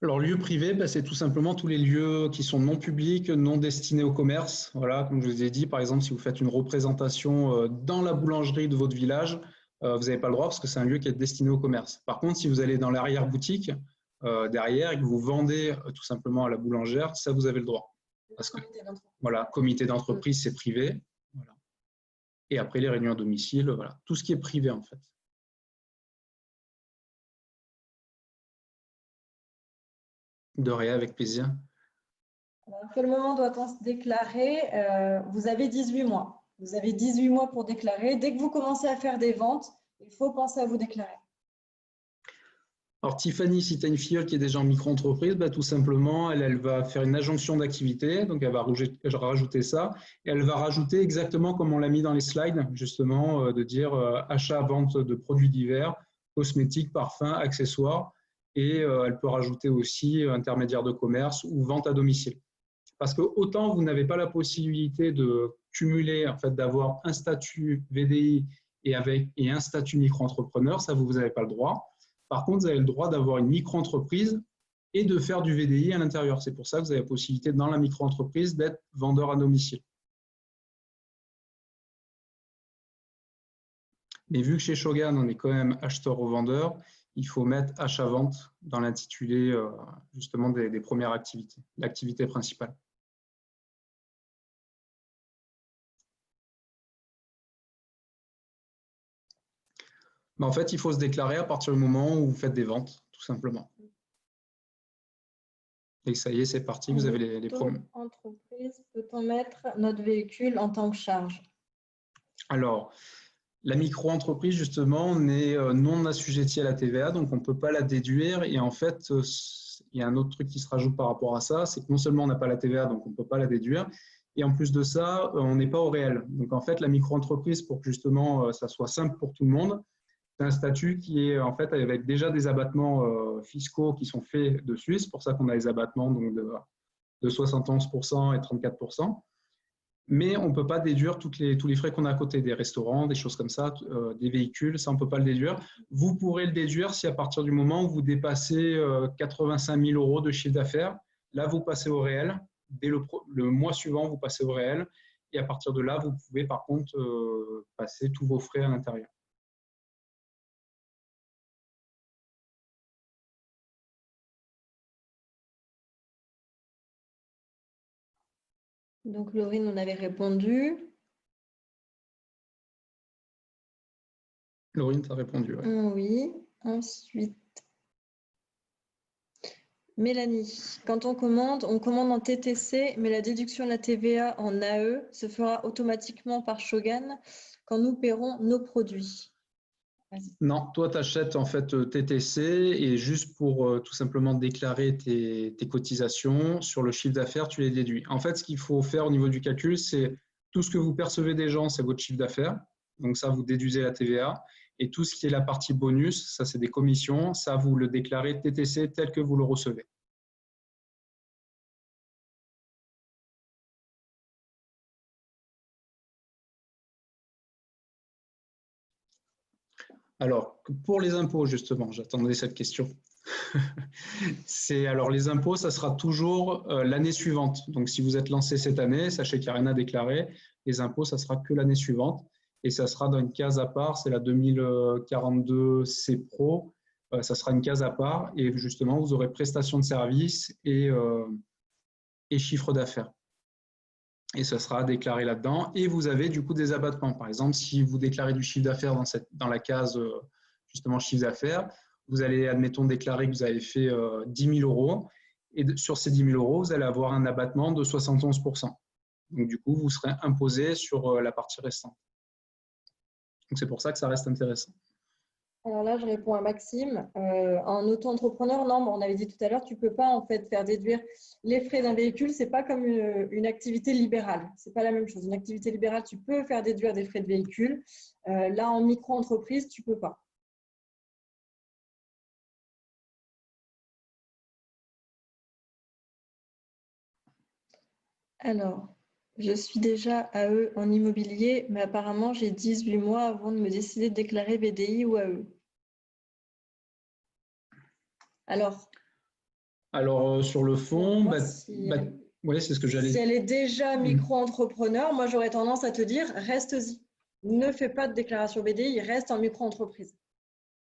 B: Alors, lieu privé, c'est tout simplement tous les lieux qui sont non publics, non destinés au commerce. Voilà, comme je vous ai dit, par exemple, si vous faites une représentation dans la boulangerie de votre village, vous n'avez pas le droit parce que c'est un lieu qui est destiné au commerce. Par contre, si vous allez dans l'arrière-boutique, derrière, et que vous vendez tout simplement à la boulangère, ça, vous avez le droit. Parce que, voilà, comité d'entreprise, c'est privé. Voilà. Et après, les réunions à domicile, voilà, tout ce qui est privé, en fait. De rien, avec plaisir.
A: À quel moment doit-on se déclarer? Vous avez 18 mois. Vous avez 18 mois pour déclarer. Dès que vous commencez à faire des ventes, il faut penser à vous déclarer.
B: Alors, Tiffany, si tu as une filleule qui est déjà en micro-entreprise, tout simplement, elle va faire une adjonction d'activité. Donc, elle va rajouter ça. Et elle va rajouter exactement comme on l'a mis dans les slides, justement, de dire achat, vente de produits divers, cosmétiques, parfums, accessoires. Et elle peut rajouter aussi intermédiaire de commerce ou vente à domicile. Parce que autant vous n'avez pas la possibilité de cumuler, en fait, d'avoir un statut VDI et un statut micro-entrepreneur, ça, vous n'avez pas le droit. Par contre, vous avez le droit d'avoir une micro-entreprise et de faire du VDI à l'intérieur. C'est pour ça que vous avez la possibilité, dans la micro-entreprise, d'être vendeur à domicile. Mais vu que chez Shogun, on est quand même acheteur-revendeur, il faut mettre achat-vente dans l'intitulé justement des premières activités, l'activité principale. En fait, il faut se déclarer à partir du moment où vous faites des ventes, tout simplement. Et ça y est, c'est parti, vous avez les premiers.
A: Entreprise, peut-on mettre notre véhicule en tant que charge?
B: Alors, la micro-entreprise, justement, n'est non assujettie à la TVA, donc on ne peut pas la déduire. Et en fait, il y a un autre truc qui se rajoute par rapport à ça, c'est que non seulement on n'a pas la TVA, donc on ne peut pas la déduire, et en plus de ça, on n'est pas au réel. Donc en fait, la micro-entreprise, pour que justement ça soit simple pour tout le monde, c'est un statut qui est en fait avec déjà des abattements fiscaux qui sont faits dessus. C'est pour ça qu'on a les abattements donc, de 71% et 34%. Mais on ne peut pas déduire tous les frais qu'on a à côté, des restaurants, des choses comme ça, des véhicules, ça on ne peut pas le déduire. Vous pourrez le déduire si à partir du moment où vous dépassez 85 000 € de chiffre d'affaires, là vous passez au réel. Dès le mois suivant, vous passez au réel. Et à partir de là, vous pouvez par contre passer tous vos frais à l'intérieur.
A: Donc, Laurine, on avait répondu.
B: Laurine, tu as répondu. Ouais.
A: Oui. Ensuite, Mélanie, quand on commande en TTC, mais la déduction de la TVA en AE se fera automatiquement par Shogun quand nous paierons nos produits.
B: Non, toi, tu achètes en fait TTC et juste pour tout simplement déclarer tes cotisations sur le chiffre d'affaires, tu les déduis. En fait, ce qu'il faut faire au niveau du calcul, c'est tout ce que vous percevez des gens, c'est votre chiffre d'affaires. Donc ça, vous déduisez la TVA. Et tout ce qui est la partie bonus, ça, c'est des commissions. Ça, vous le déclarez TTC tel que vous le recevez. Alors, pour les impôts, justement, j'attendais cette question. Alors, les impôts, ça sera toujours l'année suivante. Donc, si vous êtes lancé cette année, sachez qu'il n'y a rien à déclarer. Les impôts, ça sera que l'année suivante. Et ça sera dans une case à part, c'est la 2042 C Pro. Ça sera une case à part. Et justement, vous aurez prestations de services et chiffre d'affaires. Et ça sera déclaré là-dedans. Et vous avez du coup des abattements. Par exemple, si vous déclarez du chiffre d'affaires dans la case justement chiffre d'affaires, vous allez, admettons, déclarer que vous avez fait 10 000 €. Et sur ces 10 000 €, vous allez avoir un abattement de 71%. Donc du coup, vous serez imposé sur la partie restante. Donc c'est pour ça que ça reste intéressant.
A: Alors là, je réponds à Maxime. En auto-entrepreneur, non, on avait dit tout à l'heure, tu ne peux pas en fait faire déduire les frais d'un véhicule. Ce n'est pas comme une activité libérale. Ce n'est pas la même chose. Une activité libérale, tu peux faire déduire des frais de véhicule. Là, en micro-entreprise, tu ne peux pas. Alors, je suis déjà AE en immobilier, mais apparemment, j'ai 18 mois avant de me décider de déclarer BDI ou AE. Alors,
B: sur le fond, oui, c'est ce que j'allais
A: dire. Si elle est déjà micro-entrepreneur, moi, j'aurais tendance à te dire, reste-y. Ne fais pas de déclaration BDI, reste en micro-entreprise,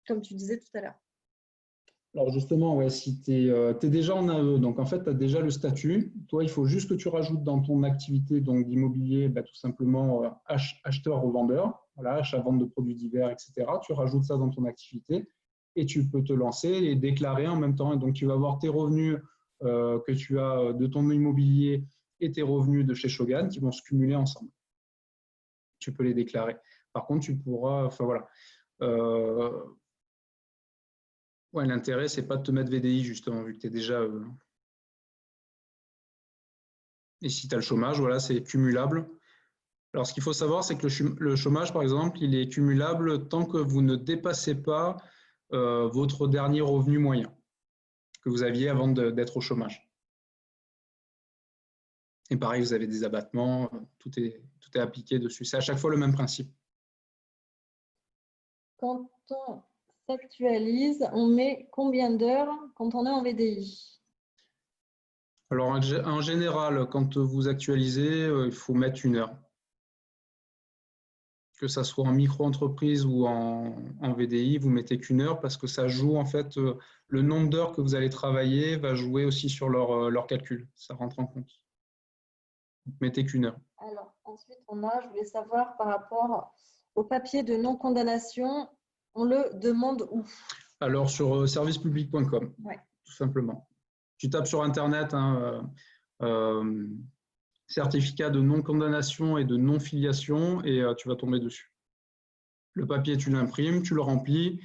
A: comme tu disais tout à l'heure.
B: Alors justement, ouais, si tu es déjà en AE, donc en fait, tu as déjà le statut. Toi, il faut juste que tu rajoutes dans ton activité d'immobilier, tout simplement acheteur-revendeur, voilà, achat-vente de produits divers, etc. Tu rajoutes ça dans ton activité et tu peux te lancer et déclarer en même temps. Et donc, tu vas avoir tes revenus que tu as de ton immobilier et tes revenus de chez Shogun qui vont se cumuler ensemble. Tu peux les déclarer. Par contre, tu pourras, enfin voilà. Ouais, l'intérêt, c'est pas de te mettre VDI, justement, vu que tu es déjà. Et si tu as le chômage, voilà, c'est cumulable. Alors, ce qu'il faut savoir, c'est que le chômage, par exemple, il est cumulable tant que vous ne dépassez pas votre dernier revenu moyen que vous aviez avant d'être au chômage. Et pareil, vous avez des abattements, tout est appliqué dessus. C'est à chaque fois le même principe.
A: Quand on s'actualise, on met combien d'heures quand on est en VDI?
B: Alors, en général, quand vous actualisez, il faut mettre 1 heure. Que ça soit en micro-entreprise ou en VDI, vous mettez qu'1 heure parce que ça joue, en fait, le nombre d'heures que vous allez travailler va jouer aussi sur leur calcul. Ça rentre en compte. Vous mettez qu'1 heure.
A: Alors, ensuite, je voulais savoir par rapport au papier de non-condamnation, on le demande où?
B: Alors, sur servicepublic.com,
A: ouais.
B: Tout simplement. Tu tapes sur Internet, certificat de non-condamnation et de non-filiation et tu vas tomber dessus. Le papier, tu l'imprimes, tu le remplis,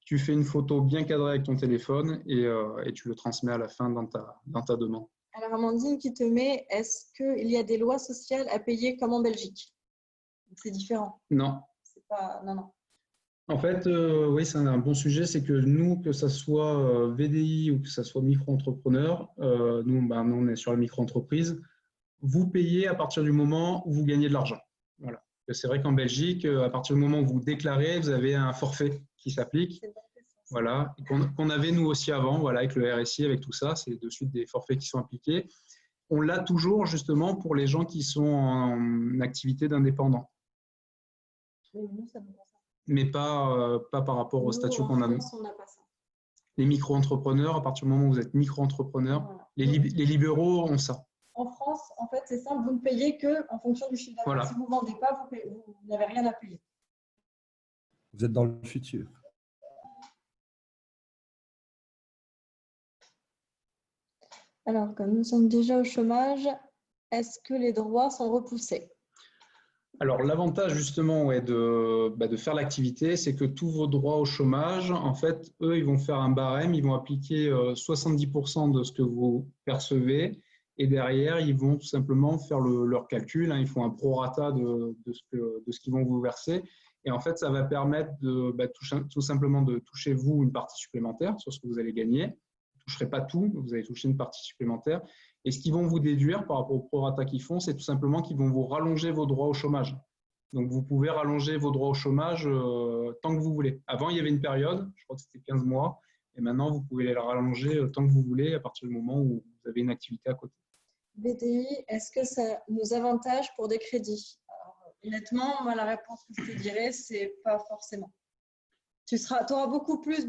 B: Tu fais une photo bien cadrée avec ton téléphone et tu le transmets à la fin dans ta demande.
A: Alors, Amandine qui te met, est-ce qu'il y a des lois sociales à payer comme en Belgique? C'est différent.
B: Non.
A: C'est pas... Non, non.
B: En fait, oui, c'est un bon sujet. C'est que nous, que ce soit VDI ou que ce soit micro-entrepreneur, nous, on est sur la micro-entreprise, vous payez à partir du moment où vous gagnez de l'argent. Voilà. C'est vrai qu'en Belgique, à partir du moment où vous déclarez, vous avez un forfait qui s'applique. Voilà, qu'on avait nous aussi avant, voilà, avec le RSI, avec tout ça, c'est de suite des forfaits qui sont appliqués. On l'a toujours justement pour les gens qui sont en activité d'indépendant. Mais pas par rapport au statut qu'on a nous.
A: On n'a pas ça.
B: Les micro-entrepreneurs, à partir du moment où vous êtes micro-entrepreneur, voilà. Les libéraux ont ça.
A: En France, en fait, c'est simple, vous ne payez qu'en fonction du chiffre d'affaires. Voilà. Si vous ne vendez pas, vous n'avez rien à payer.
C: Vous êtes dans le futur.
A: Alors, comme nous sommes déjà au chômage, est-ce que les droits sont repoussés?
B: Alors, l'avantage justement de faire l'activité, c'est que tous vos droits au chômage, en fait, eux, ils vont faire un barème, ils vont appliquer 70% de ce que vous percevez et derrière, ils vont tout simplement faire leur calcul, hein, ils font un prorata de ce qu'ils vont vous verser et en fait, ça va permettre tout simplement de toucher vous une partie supplémentaire sur ce que vous allez gagner. Vous ne toucherez pas tout, vous allez toucher une partie supplémentaire. Et ce qu'ils vont vous déduire par rapport au prorata qu'ils font, c'est tout simplement qu'ils vont vous rallonger vos droits au chômage. Donc, vous pouvez rallonger vos droits au chômage tant que vous voulez. Avant, il y avait une période, je crois que c'était 15 mois, et maintenant, vous pouvez les rallonger tant que vous voulez à partir du moment où vous avez une activité à côté.
A: BDI, est-ce que ça nous avantage pour des crédits? Alors, honnêtement, moi, la réponse que je te dirais, c'est pas forcément. Tu seras beaucoup plus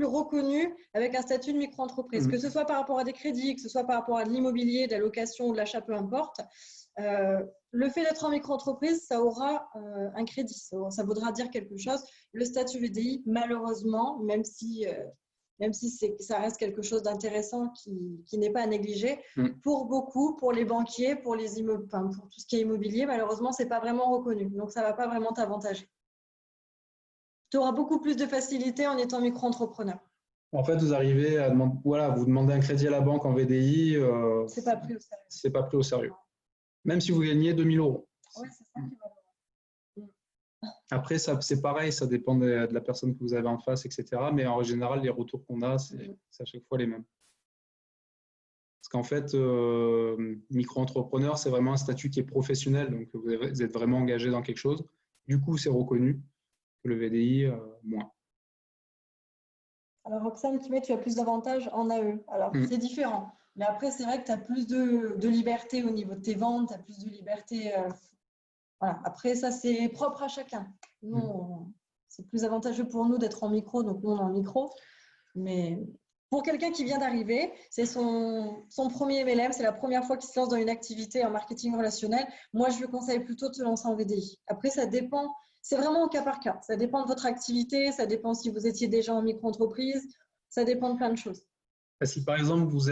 A: reconnu avec un statut de micro-entreprise, que ce soit par rapport à des crédits, que ce soit par rapport à de l'immobilier, de la location, de l'achat, peu importe. Le fait d'être en micro-entreprise, ça aura un crédit, ça voudra dire quelque chose. Le statut VDI, malheureusement, même si ça reste quelque chose d'intéressant qui n'est pas à négliger, pour beaucoup, pour les banquiers, pour tout ce qui est immobilier, malheureusement, ce n'est pas vraiment reconnu. Donc, ça ne va pas vraiment t'avantager. Tu auras beaucoup plus de facilité en étant micro-entrepreneur.
B: En fait, vous arrivez à vous demandez un crédit à la banque en VDI.
A: C'est pas pris au sérieux.
B: C'est pas pris au sérieux. Même si vous gagnez 2 000 €.
A: Oui, c'est ça qui va.
B: Après, c'est pareil, ça dépend de la personne que vous avez en face, etc. Mais en général, les retours qu'on a, c'est à chaque fois les mêmes. Parce qu'en fait, micro-entrepreneur, c'est vraiment un statut qui est professionnel. Donc, vous êtes vraiment engagé dans quelque chose. Du coup, c'est reconnu. Le VDI, moins.
A: Alors, Roxane qui met, tu as plus d'avantages en AE. Alors, c'est différent. Mais après, c'est vrai que tu as plus de liberté au niveau de tes ventes, tu as plus de liberté. Voilà. Après, ça, c'est propre à chacun. Nous, c'est plus avantageux pour nous d'être en micro, donc nous, on est en micro. Mais pour quelqu'un qui vient d'arriver, c'est son premier MLM, c'est la première fois qu'il se lance dans une activité en marketing relationnel. Moi, je lui conseille plutôt de se lancer en VDI. Après, ça dépend. C'est vraiment au cas par cas. Ça dépend de votre activité, ça dépend si vous étiez déjà en micro-entreprise, ça dépend de plein de choses.
B: Si par exemple, vous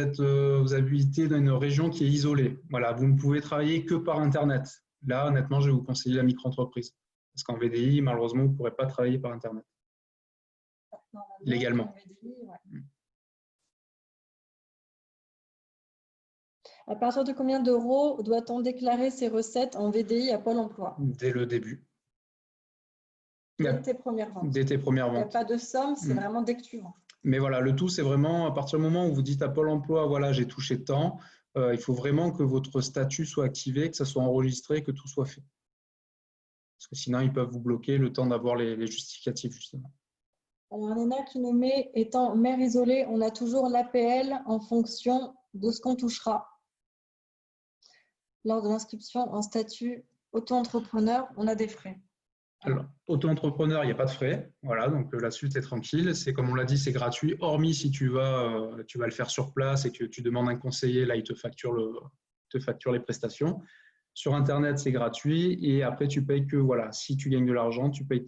B: habitez dans une région qui est isolée, voilà, vous ne pouvez travailler que par Internet. Là, honnêtement, je vais vous conseiller la micro-entreprise. Parce qu'en VDI, malheureusement, vous ne pourrez pas travailler par Internet. Légalement.
A: VDI, ouais. À partir de combien d'euros doit-on déclarer ses recettes en VDI à Pôle emploi?
B: Dès le début.
A: Dès tes premières ventes.
B: Dès tes premières ventes.
A: Il n'y a pas de somme, c'est vraiment dès que tu vends.
B: Mais voilà, le tout, c'est vraiment à partir du moment où vous dites à Pôle emploi, voilà, j'ai touché tant, il faut vraiment que votre statut soit activé, que ça soit enregistré, que tout soit fait. Parce que sinon, ils peuvent vous bloquer le temps d'avoir les justificatifs, justement.
A: Alors, Léna qui nous met, étant mère isolée, on a toujours l'APL en fonction de ce qu'on touchera. Lors de l'inscription en statut auto-entrepreneur, on a des frais.
B: Alors, auto-entrepreneur, il n'y a pas de frais. Voilà, donc là-dessus, tu es tranquille. C'est comme on l'a dit, c'est gratuit, hormis si tu vas le faire sur place et que tu demandes un conseiller, là, il te facture les prestations. Sur Internet, c'est gratuit et après, tu payes que, voilà, si tu gagnes de l'argent, tu payes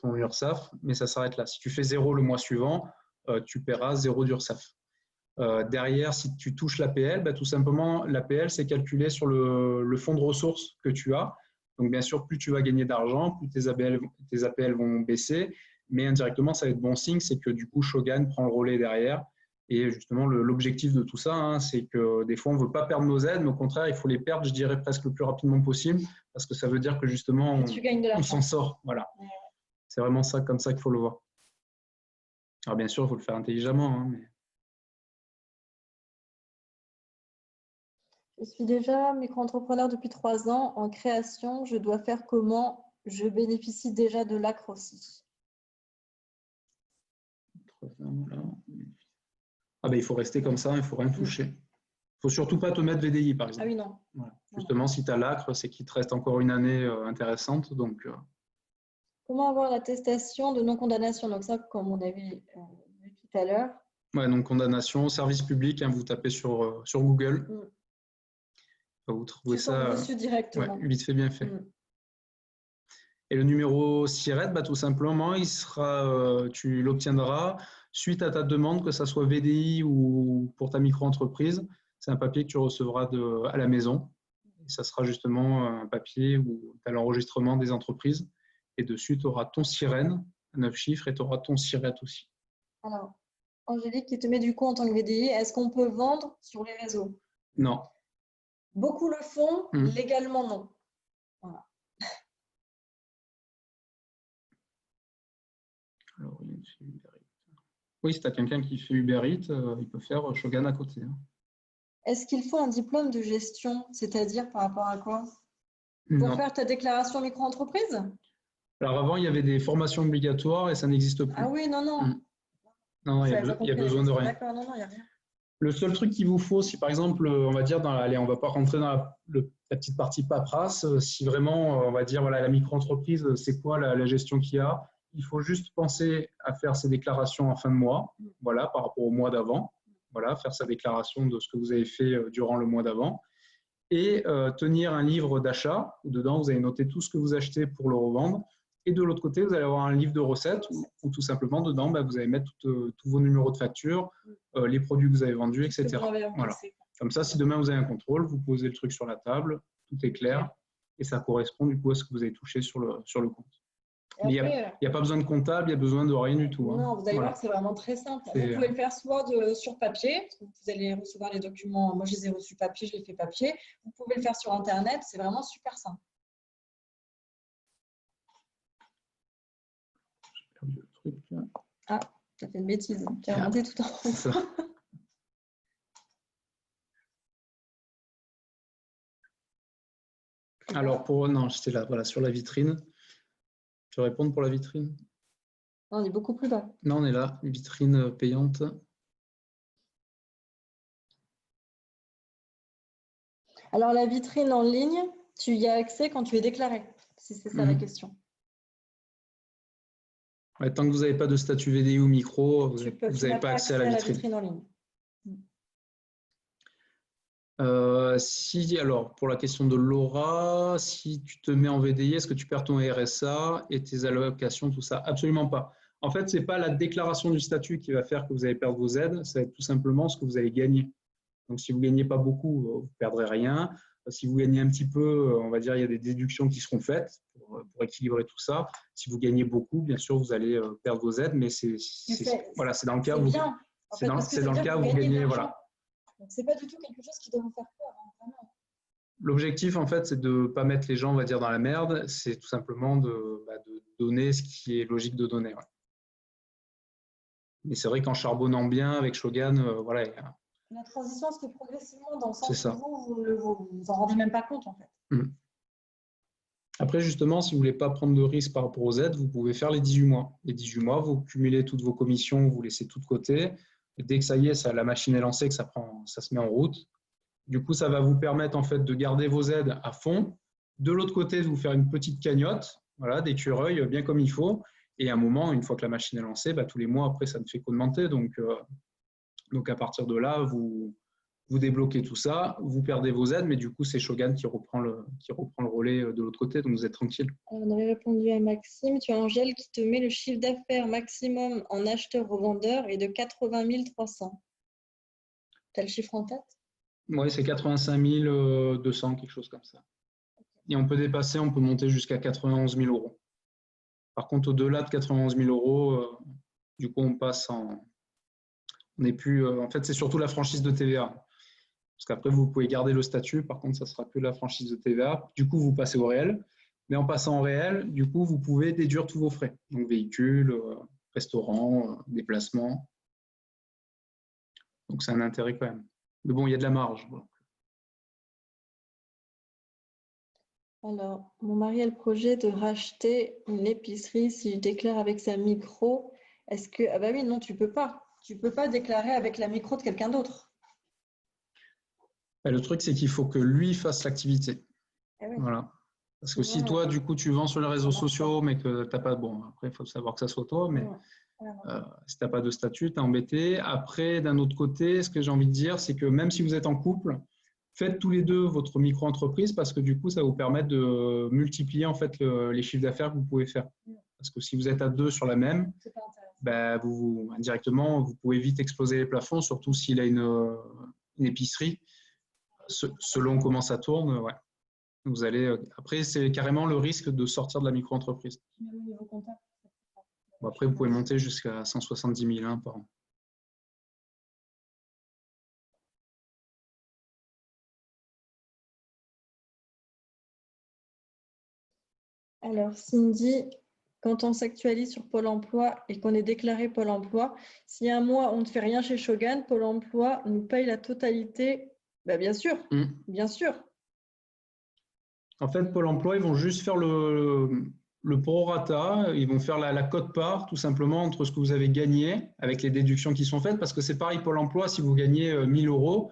B: ton URSSAF, mais ça s'arrête là. Si tu fais 0 le mois suivant, tu paieras 0 d'URSSAF. Derrière, si tu touches l'APL, tout simplement, l'APL, c'est calculé sur le fonds de ressources que tu as. Donc, bien sûr, plus tu vas gagner d'argent, plus tes APL vont baisser. mais indirectement, ça va être bon signe, c'est que du coup, Shogun prend le relais derrière. Et justement, l'objectif de tout ça, hein, c'est que des fois, on ne veut pas perdre nos aides, mais au contraire, il faut les perdre, je dirais, presque le plus rapidement possible, parce que ça veut dire que justement, on s'en sort. Voilà. Ouais. C'est vraiment ça, comme ça qu'il faut le voir. Alors bien sûr, il faut le faire intelligemment. Hein, mais...
A: Je suis déjà micro-entrepreneur depuis 3 ans en création. Je dois faire comment? Je bénéficie déjà de l'ACRE aussi.
B: Ah ben, il faut rester comme ça, il ne faut rien toucher. Il ne faut surtout pas te mettre VDI, par exemple.
A: Ah oui, non.
B: Voilà. Justement, si tu as l'ACRE, c'est qu'il te reste encore une année intéressante. Donc,
A: comment avoir l'attestation de non-condamnation? Donc ça, comme on avait vu tout à l'heure.
B: Ouais, donc condamnation, service public, hein, vous tapez sur Google. Vous trouvez ça
A: dessus directement.
B: Ouais, vite fait, bien fait. Et le numéro SIRET, bah, tout simplement, tu l'obtiendras suite à ta demande, que ce soit VDI ou pour ta micro-entreprise. C'est un papier que tu recevras à la maison. Et ça sera justement un papier où tu as l'enregistrement des entreprises. Et dessus, tu auras ton SIREN, 9 chiffres, et tu auras ton SIRET aussi.
A: Alors, Angélique qui te met du coup en tant que VDI, est-ce qu'on peut vendre sur les réseaux?
B: Non.
A: Beaucoup le font, légalement non. Voilà.
B: Alors, oui, si tu as quelqu'un qui fait Uber Eats, il peut faire Shogun à côté. Hein.
A: Est-ce qu'il faut un diplôme de gestion, c'est-à-dire par rapport à quoi? Pour faire ta déclaration micro-entreprise?
B: Alors avant, il y avait des formations obligatoires et ça n'existe plus.
A: Ah oui, non, non.
B: Non, il y a besoin de rien.
A: D'accord, non, non, il n'y a rien.
B: Le seul truc qu'il vous faut, si par exemple, on va dire, allez, on ne va pas rentrer dans la petite partie paperasse, si vraiment, on va dire, voilà, la micro-entreprise, c'est quoi la gestion qu'il y a, il faut juste penser à faire ses déclarations en fin de mois, voilà, par rapport au mois d'avant, voilà, faire sa déclaration de ce que vous avez fait durant le mois d'avant, et tenir un livre d'achat, où dedans, vous allez noter tout ce que vous achetez pour le revendre. Et de l'autre côté, vous allez avoir un livre de recettes où tout simplement, dedans, vous allez mettre tous vos numéros de facture, les produits que vous avez vendus, etc. Voilà. Comme ça, si demain vous avez un contrôle, vous posez le truc sur la table, tout est clair, et ça correspond du coup à ce que vous avez touché sur le compte. Il n'y a pas besoin de comptable, il n'y a besoin de rien du tout.
A: Non, vous allez voir, c'est vraiment très simple. Vous pouvez le faire soit sur papier, vous allez recevoir les documents. Moi, je les ai reçus papier, je les fais papier. Vous pouvez le faire sur Internet, c'est vraiment super simple.
B: Le truc.
A: Ah, tu as fait une bêtise. Tu as remonté tout en haut.
B: Alors, non, j'étais là, voilà, sur la vitrine. Tu veux répondre pour la vitrine?
A: Non, on est beaucoup plus bas.
B: Non, on est là, vitrine payante.
A: Alors, la vitrine en ligne, tu y as accès quand tu es déclaré, si c'est ça la question.
B: Ouais, tant que vous n'avez pas de statut VDI ou micro, vous n'avez pas accès à la vitrine
A: en ligne.
B: Alors, pour la question de Laura, si tu te mets en VDI, est-ce que tu perds ton RSA et tes allocations, tout ça? Absolument pas. En fait, ce n'est pas la déclaration du statut qui va faire que vous allez perdre vos aides, ça va être tout simplement ce que vous allez gagner. Donc, si vous ne gagnez pas beaucoup, vous ne perdrez rien. Si vous gagnez un petit peu, on va dire il y a des déductions qui seront faites pour équilibrer tout ça. Si vous gagnez beaucoup, bien sûr, vous allez perdre vos aides, mais c'est dans le cas où vous gagnez. Voilà.
A: Ce n'est pas du tout quelque chose qui doit vous faire peur. Hein,
B: l'objectif, en fait, c'est de ne pas mettre les gens, on va dire, dans la merde. C'est tout simplement de donner ce qui est logique de donner. Ouais. Mais c'est vrai qu'en charbonnant bien avec Shogun, voilà.
A: La transition se fait progressivement dans le sens où vous en rendez même pas compte, en fait.
B: Après, justement, si vous ne voulez pas prendre de risques par rapport aux aides, vous pouvez faire les 18 mois. Les 18 mois, vous cumulez toutes vos commissions, vous laissez tout de côté. Et dès que ça y est, la machine est lancée, que ça se met en route, du coup, ça va vous permettre en fait de garder vos aides à fond. De l'autre côté, de vous faire une petite cagnotte, voilà, d'écureuil, bien comme il faut. Et à un moment, une fois que la machine est lancée, tous les mois après, ça ne fait qu'augmenter. Donc, à partir de là, vous débloquez tout ça, vous perdez vos aides, mais du coup, c'est Shogun qui reprend le relais de l'autre côté, donc vous êtes tranquille.
A: On avait répondu à Maxime. Tu as Angèle qui te met le chiffre d'affaires maximum en acheteur-revendeur et de 80 300. Tu as le chiffre en tête?
B: Oui, c'est 85 200, quelque chose comme ça. Et on peut dépasser, on peut monter jusqu'à 91 000 euros. Par contre, au-delà de 91 000 €, du coup, on passe en… On n'est plus… en fait, c'est surtout la franchise de TVA. Parce qu'après, vous pouvez garder le statut. Par contre, ça sera que la franchise de TVA. Du coup, vous passez au réel. Mais en passant au réel, du coup, vous pouvez déduire tous vos frais. Donc, véhicule, restaurant, déplacement. Donc, c'est un intérêt quand même. Mais bon, il y a de la marge. Voilà.
A: Alors, mon mari a le projet de racheter une épicerie si je déclare avec sa micro. Est-ce que… Ah bah oui, non, tu peux pas. Tu peux pas déclarer avec la micro de quelqu'un d'autre.
B: Et le truc, c'est qu'il faut que lui fasse l'activité.
A: Ah oui.
B: Voilà. Parce que si
A: Ouais,
B: toi, du coup, tu vends sur les réseaux
A: marche
B: sociaux, mais que tu n'as pas… Bon, après, il faut savoir que ça soit toi, mais si tu n'as pas de statut, tu es embêté. Après, d'un autre côté, ce que j'ai envie de dire, c'est que même si vous êtes en couple, faites tous les deux votre micro-entreprise parce que du coup, ça va vous permettre de multiplier en fait les chiffres d'affaires que vous pouvez faire. Parce que si vous êtes à deux sur la même, ben, indirectement, vous pouvez vite exploser les plafonds, surtout s'il a une épicerie. Selon comment ça tourne, ouais. Vous allez, après, c'est carrément le risque de sortir de la micro-entreprise. Bon, après, vous pouvez monter jusqu'à 170 000 € par an.
A: Alors, Cindy, quand on s'actualise sur Pôle emploi et qu'on est déclaré Pôle emploi, si un mois on ne fait rien chez Shogun, Pôle emploi nous paye la totalité. Ben, bien sûr, bien sûr.
B: En fait, Pôle emploi, ils vont juste faire le prorata, ils vont faire la quote-part tout simplement entre ce que vous avez gagné avec les déductions qui sont faites, parce que c'est pareil, Pôle emploi, si vous gagnez 1 000 €,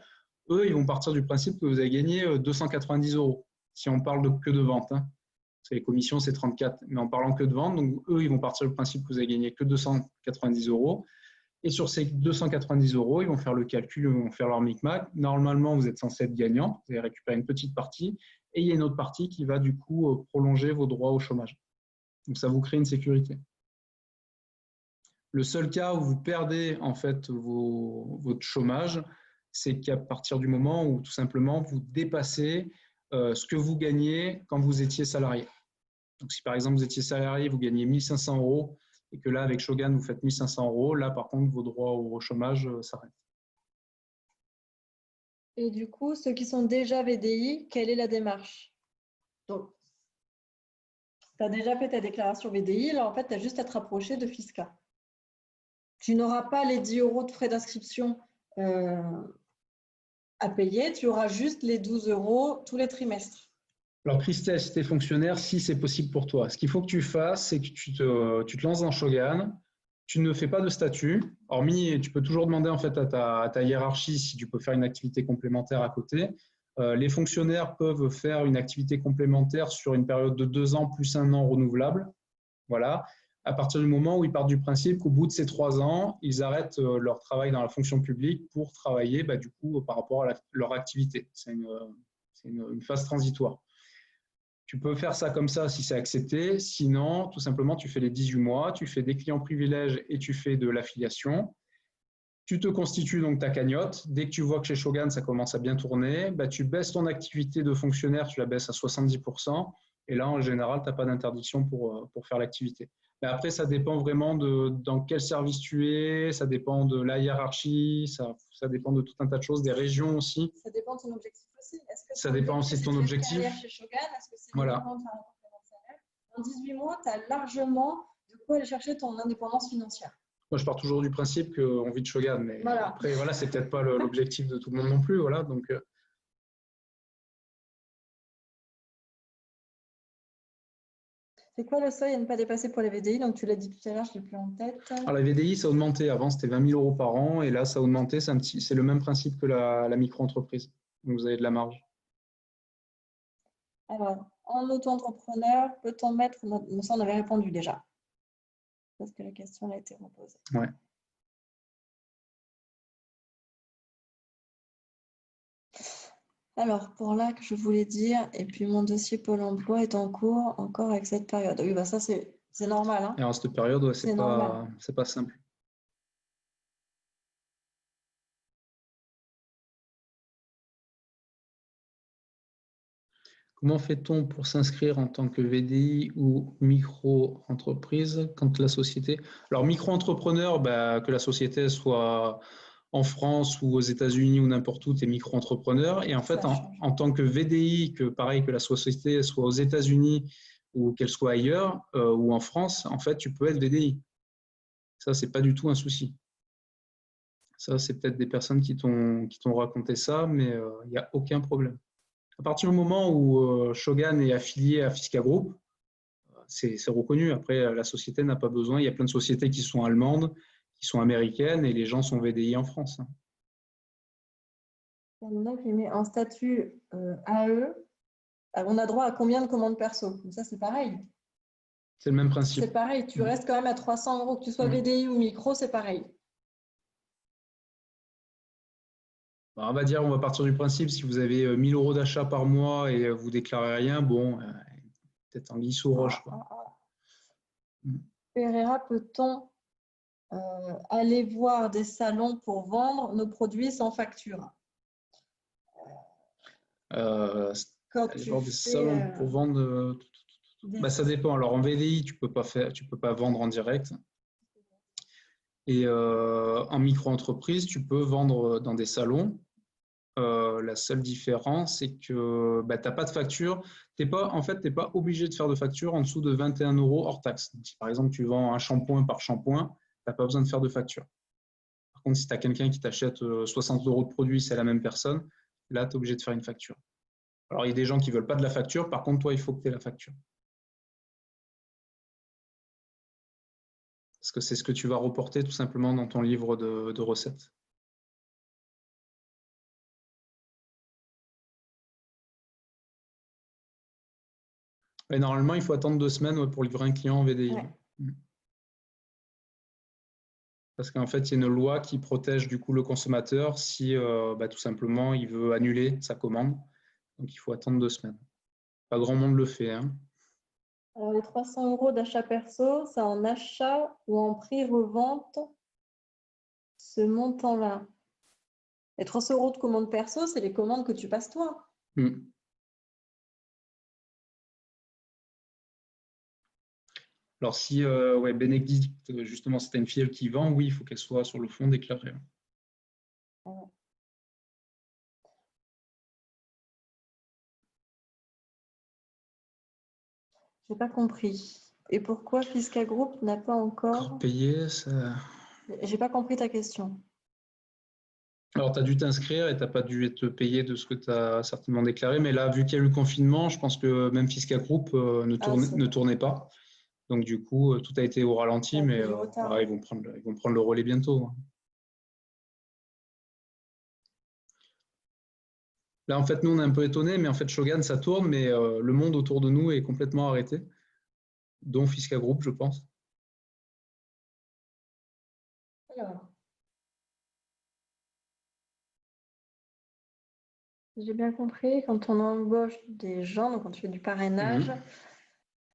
B: eux, ils vont partir du principe que vous avez gagné 290 €, si on parle que de vente. Hein. Parce que les commissions, c'est 34, mais en parlant que de vente, donc eux, ils vont partir du principe que vous avez gagné que 290 €. Et sur ces 290 €, ils vont faire le calcul, ils vont faire leur micmac. Normalement, vous êtes censé être gagnant, vous allez récupérer une petite partie, et il y a une autre partie qui va du coup prolonger vos droits au chômage. Donc ça vous crée une sécurité. Le seul cas où vous perdez en fait votre chômage, c'est qu'à partir du moment où tout simplement vous dépassez ce que vous gagnez quand vous étiez salarié. Donc si par exemple vous étiez salarié, vous gagnez 1 500 € et que là avec Shogun vous faites 1 500 €, là par contre vos droits au chômage s'arrêtent.
A: Et du coup, ceux qui sont déjà VDI, quelle est la démarche? Donc, tu as déjà fait ta déclaration VDI, là en fait, tu as juste à te rapprocher de Fisca. Tu n'auras pas les 10 € de frais d'inscription à payer, tu auras juste les 12 € tous les trimestres.
B: Alors Christelle, si tu es fonctionnaire, si c'est possible pour toi, ce qu'il faut que tu fasses, c'est que tu te lances dans Shogun, tu ne fais pas de statut, hormis, tu peux toujours demander en fait à ta hiérarchie si tu peux faire une activité complémentaire à côté. Les fonctionnaires peuvent faire une activité complémentaire sur une période de 2 ans plus 1 an renouvelable. Voilà. À partir du moment où ils partent du principe qu'au bout de ces 3 ans, ils arrêtent leur travail dans la fonction publique pour travailler du coup par rapport à leur activité. C'est une phase transitoire. Tu peux faire ça comme ça si c'est accepté. Sinon, tout simplement, tu fais les 18 mois, tu fais des clients privilèges et tu fais de l'affiliation. Tu te constitues donc ta cagnotte. Dès que tu vois que chez Shogun, ça commence à bien tourner, tu baisses ton activité de fonctionnaire, tu la baisses à 70%. Et là, en général, tu n'as pas d'interdiction pour faire l'activité. Mais après, ça dépend vraiment de dans quel service tu es, ça dépend de la hiérarchie, ça dépend de tout un tas de choses, des régions aussi.
A: Ça dépend de ton objectif aussi.
B: Ça dépend aussi de ton objectif.
A: Chez Shogun, est-ce que c'est
B: voilà.
A: En 18 mois, tu as largement de quoi aller chercher ton indépendance financière.
B: Moi, je pars toujours du principe qu'on vit de Shogun, mais
A: voilà.
B: Après, voilà, c'est peut-être pas l'objectif de tout le monde non plus. Voilà, donc,
A: c'est quoi le seuil à ne pas dépasser pour les VDI? Donc, tu l'as dit tout à l'heure, je ne l'ai plus en tête.
B: Alors, les VDI, ça a augmenté. Avant, c'était 20 000 € par an, et là, ça a augmenté. C'est le même principe que la micro-entreprise. Donc, vous avez de la marge.
A: Alors, en auto-entrepreneur, peut-on mettre… Ça, on avait répondu déjà. Parce que la question a été reposée.
B: Ouais.
A: Alors, pour là que je voulais dire, et puis mon dossier Pôle emploi est en cours encore avec cette période. Oui, ça, c'est normal. Hein.
B: Et en cette période, ouais, c'est pas simple. Comment fait-on pour s'inscrire en tant que VDI ou micro-entreprise quand la société… Alors, micro-entrepreneur, que la société soit en France ou aux États-Unis ou n'importe où, tu es micro-entrepreneur. Et en fait, en tant que VDI, pareil que la société soit aux États-Unis ou qu'elle soit ailleurs ou en France, en fait, tu peux être VDI. Ça, c'est pas du tout un souci. Ça, c'est peut-être des personnes qui t'ont raconté ça, mais il n'y a aucun problème. À partir du moment où Shogun est affilié à Fisca Group, c'est reconnu. Après, la société n'a pas besoin. Il y a plein de sociétés qui sont allemandes, qui sont américaines, et les gens sont VDI en France.
A: Qui met en statut AE, on a droit à combien de commandes perso? Donc ça, c'est pareil.
B: C'est le même principe.
A: C'est pareil. Tu restes quand même à 300 €, que tu sois VDI ou micro, c'est pareil.
B: On va dire, on va partir du principe, si vous avez 1 000 € d'achat par mois et vous déclarez rien, bon, peut-être anguille sous roche.
A: Pereira, peut-on aller voir des salons pour vendre nos produits sans facture?
B: Aller voir des salons pour vendre, ça dépend. Alors en VDI, tu peux pas vendre en direct. Et en micro-entreprise, tu peux vendre dans des salons. La seule différence, c'est que tu n'as pas de facture. En fait, tu n'es pas obligé de faire de facture en dessous de 21 € hors taxe. Donc, si par exemple, tu vends un shampoing par shampoing, tu n'as pas besoin de faire de facture. Par contre, si tu as quelqu'un qui t'achète 60 € de produit, c'est la même personne, là, tu es obligé de faire une facture. Alors, il y a des gens qui ne veulent pas de la facture. Par contre, toi, il faut que tu aies la facture. Parce que c'est ce que tu vas reporter tout simplement dans ton livre de recettes. Et normalement, il faut attendre 2 semaines pour livrer un client en VDI. Ouais. Parce qu'en fait, il y a une loi qui protège du coup le consommateur si tout simplement il veut annuler sa commande. Donc, il faut attendre 2 semaines. Pas grand monde le fait. Hein.
A: Alors, les 300 € d'achat perso, c'est en achat ou en prix revente ce montant-là? Les 300 € de commande perso, c'est les commandes que tu passes toi.
B: Alors, si Bénédicte, justement, c'est une fille qui vend, oui, il faut qu'elle soit sur le fond déclarée.
A: Je n'ai pas compris. Et pourquoi Fisca Group n'a pas encore
B: payé ça...
A: Je n'ai pas compris ta question.
B: Alors, tu as dû t'inscrire et tu n'as pas dû être payé de ce que tu as certainement déclaré. Mais là, vu qu'il y a eu le confinement, je pense que même Fisca Group ne tournait pas. Donc, du coup, tout a été au ralenti, mais ils vont prendre le relais bientôt. Là, en fait, nous, on est un peu étonnés, mais en fait, Shogun, ça tourne, mais le monde autour de nous est complètement arrêté, dont Fisca Group, je pense.
A: Alors, j'ai bien compris, quand on embauche des gens, donc quand tu fais du parrainage,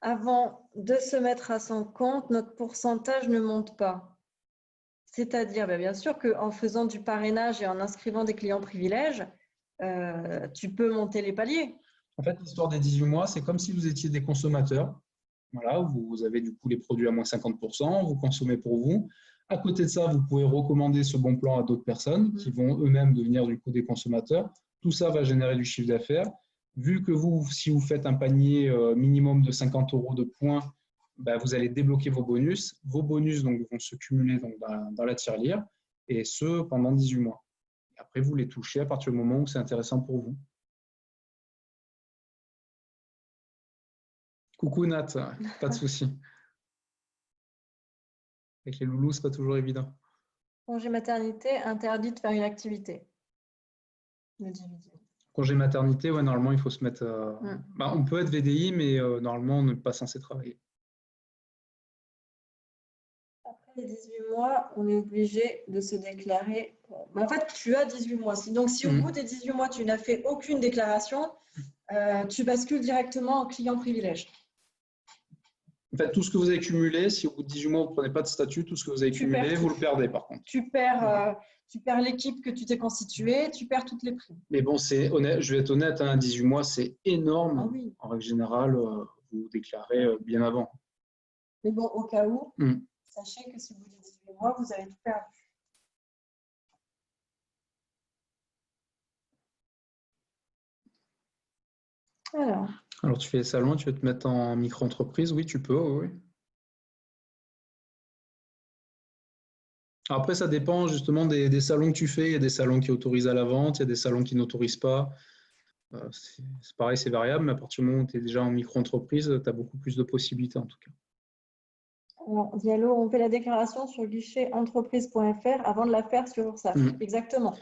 A: avant de se mettre à son compte, notre pourcentage ne monte pas. C'est-à-dire, bien sûr qu'en faisant du parrainage et en inscrivant des clients privilèges, tu peux monter les paliers.
B: En fait, l'histoire des 18 mois, c'est comme si vous étiez des consommateurs. Voilà, vous avez du coup les produits à moins 50%, vous consommez pour vous. À côté de ça, vous pouvez recommander ce bon plan à d'autres personnes qui vont eux-mêmes devenir du coup des consommateurs. Tout ça va générer du chiffre d'affaires. Vu que si vous faites un panier minimum de 50 € de points, vous allez débloquer vos bonus. Vos bonus donc, vont se cumuler donc, dans la tirelire, et ce pendant 18 mois. Et après, vous les touchez à partir du moment où c'est intéressant pour vous. Coucou Nat, pas de souci. Avec les loulous, c'est pas toujours évident.
A: Congé maternité, interdit de faire une activité.
B: Congé maternité, ouais, normalement, il faut se mettre… on peut être VDI, mais normalement, on n'est pas censé travailler.
A: Après les 18 mois, on est obligé de se déclarer. En fait, tu as 18 mois. Donc, si au bout des 18 mois, tu n'as fait aucune déclaration, tu bascules directement en client privilège.
B: En fait, tout ce que vous avez cumulé, si au bout de 18 mois, vous ne prenez pas de statut, tout ce que vous avez cumulé, vous le perdez par contre.
A: Tu perds l'équipe que tu t'es constituée, tu perds toutes les primes.
B: Mais bon, c'est honnête, je vais être honnête, 18 mois, c'est énorme.
A: Ah oui.
B: En règle générale, vous déclarez bien avant.
A: Mais bon, au cas où, sachez que si au bout de 18 mois, vous avez tout perdu.
B: Alors, tu fais salon, tu veux te mettre en micro-entreprise? Oui, tu peux, oui. Après, ça dépend justement des salons que tu fais. Il y a des salons qui autorisent à la vente, il y a des salons qui n'autorisent pas. C'est pareil, c'est variable, mais à partir du moment où tu es déjà en micro-entreprise, tu as beaucoup plus de possibilités en tout cas.
A: Alors, Diallo, on fait la déclaration sur guichet entreprise.fr avant de la faire sur URSSAF. Exactement.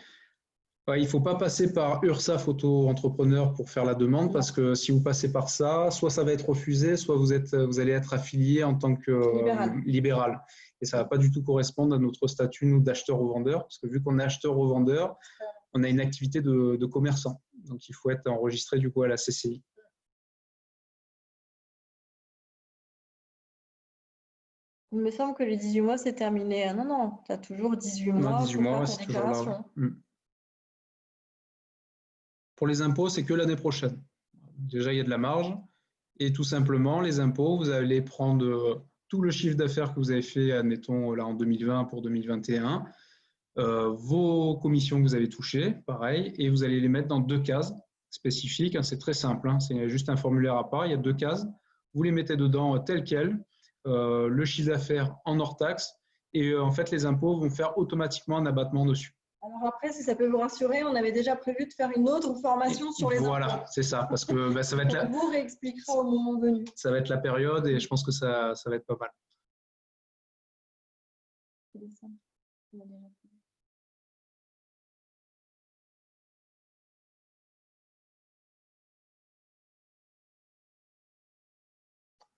B: Ouais, il ne faut pas passer par URSSAF auto-entrepreneur pour faire la demande parce que si vous passez par ça, soit ça va être refusé, soit vous allez être affilié en tant que libéral. Et ça ne va pas du tout correspondre à notre statut, nous, d'acheteur ou vendeur, parce que vu qu'on est acheteur ou vendeur, on a une activité de commerçant. Donc, il faut être enregistré du coup à la CCI.
A: Il me semble que les 18 mois, c'est terminé. Ah, non, tu as toujours 18 mois
B: 18
A: pour
B: mois,
A: faire ta
B: c'est toujours là.
A: déclaration.
B: Pour les impôts, c'est que l'année prochaine. Déjà, il y a de la marge. Et tout simplement, les impôts, vous allez prendre tout le chiffre d'affaires que vous avez fait, admettons, là en 2020 pour 2021, vos commissions que vous avez touchées, pareil, et vous allez les mettre dans 2 cases spécifiques. C'est très simple, c'est juste un formulaire à part, il y a 2 cases. Vous les mettez dedans tel quel, le chiffre d'affaires en hors taxe, et en fait, les impôts vont faire automatiquement un abattement dessus.
A: Alors après, si ça peut vous rassurer, on avait déjà prévu de faire une autre formation sur les impôts.
B: Voilà, c'est ça, parce que ça va être
A: on vous réexpliquera au moment venu.
B: Ça va être la période et je pense que ça va être pas mal.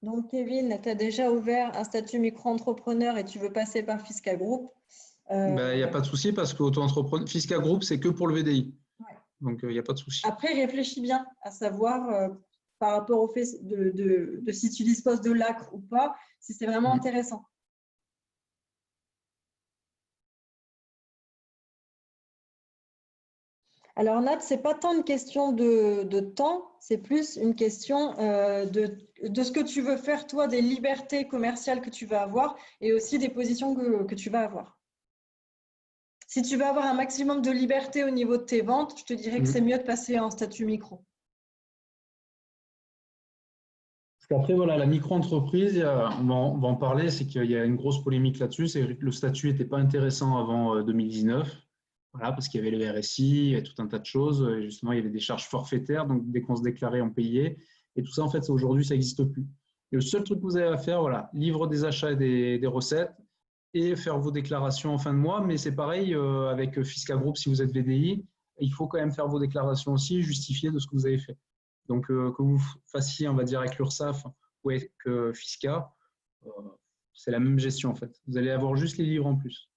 A: Donc, Kevin, tu as déjà ouvert un statut micro-entrepreneur et tu veux passer par Fiscal Group.
B: Il n'y a pas de souci parce que auto-entrepreneur, Fiscal Group, c'est que pour le VDI. Ouais. Donc, il n'y a pas de souci.
A: Après, réfléchis bien à savoir par rapport au fait de si tu disposes de l'ACRE ou pas, si c'est vraiment intéressant. Alors, Nat, ce n'est pas tant une question de temps, c'est plus une question de ce que tu veux faire, toi, des libertés commerciales que tu vas avoir et aussi des positions que tu vas avoir. Si tu veux avoir un maximum de liberté au niveau de tes ventes, je te dirais que c'est mieux de passer en statut micro.
B: Après, voilà, la micro-entreprise, on va en parler, c'est qu'il y a une grosse polémique là-dessus. Le statut n'était pas intéressant avant 2019. Voilà, parce qu'il y avait le RSI, il y avait tout un tas de choses. Et justement, il y avait des charges forfaitaires, donc dès qu'on se déclarait, on payait. Et tout ça, en fait, aujourd'hui, ça n'existe plus. Et le seul truc que vous avez à faire, voilà, livre des achats et des recettes et faire vos déclarations en fin de mois. Mais c'est pareil avec Fiscal Group, si vous êtes VDI, il faut quand même faire vos déclarations aussi, justifier de ce que vous avez fait. Donc, que vous fassiez, on va dire, avec l'URSSAF ou avec Fisca, c'est la même gestion, en fait. Vous allez avoir juste les livres en plus.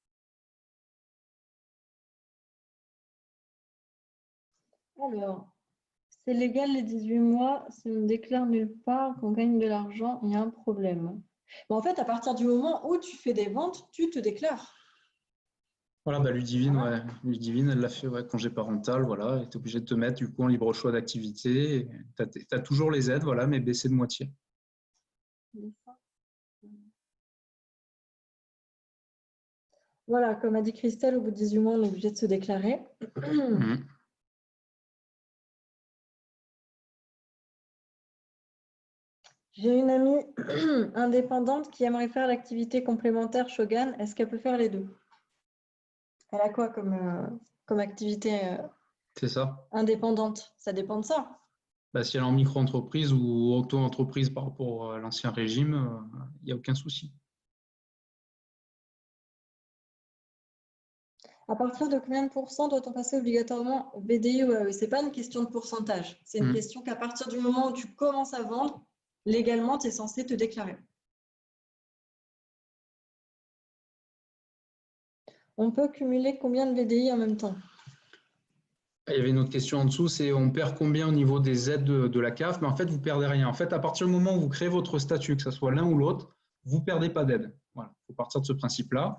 A: Alors, c'est légal les 18 mois, si on déclare nulle part, qu'on gagne de l'argent, il y a un problème. Mais en fait, à partir du moment où tu fais des ventes, tu te déclares.
B: Voilà, Ludivine, Ludivine, elle l'a fait, congé parental, voilà, elle est obligée de te mettre du coup en libre choix d'activité. Tu as toujours les aides, voilà, mais baissées de moitié.
A: Voilà, comme a dit Christelle, au bout de 18 mois, on est obligé de se déclarer. J'ai une amie indépendante qui aimerait faire l'activité complémentaire Shogun. Est-ce qu'elle peut faire les deux? Elle a quoi comme activité
B: C'est ça.
A: Indépendante? Ça dépend de ça.
B: Si elle est en micro-entreprise ou auto-entreprise par rapport à l'ancien régime, il n'y a aucun souci.
A: À partir de combien de pourcents doit-on passer obligatoirement VDI ou AE? Ce n'est pas une question de pourcentage. C'est une question qu'à partir du moment où tu commences à vendre, légalement, tu es censé te déclarer. On peut cumuler combien de VDI en même temps?
B: Il y avait une autre question en dessous, c'est on perd combien au niveau des aides de la CAF? Mais en fait, vous ne perdez rien. En fait, à partir du moment où vous créez votre statut, que ce soit l'un ou l'autre, vous ne perdez pas d'aide. Voilà, il faut partir de ce principe-là.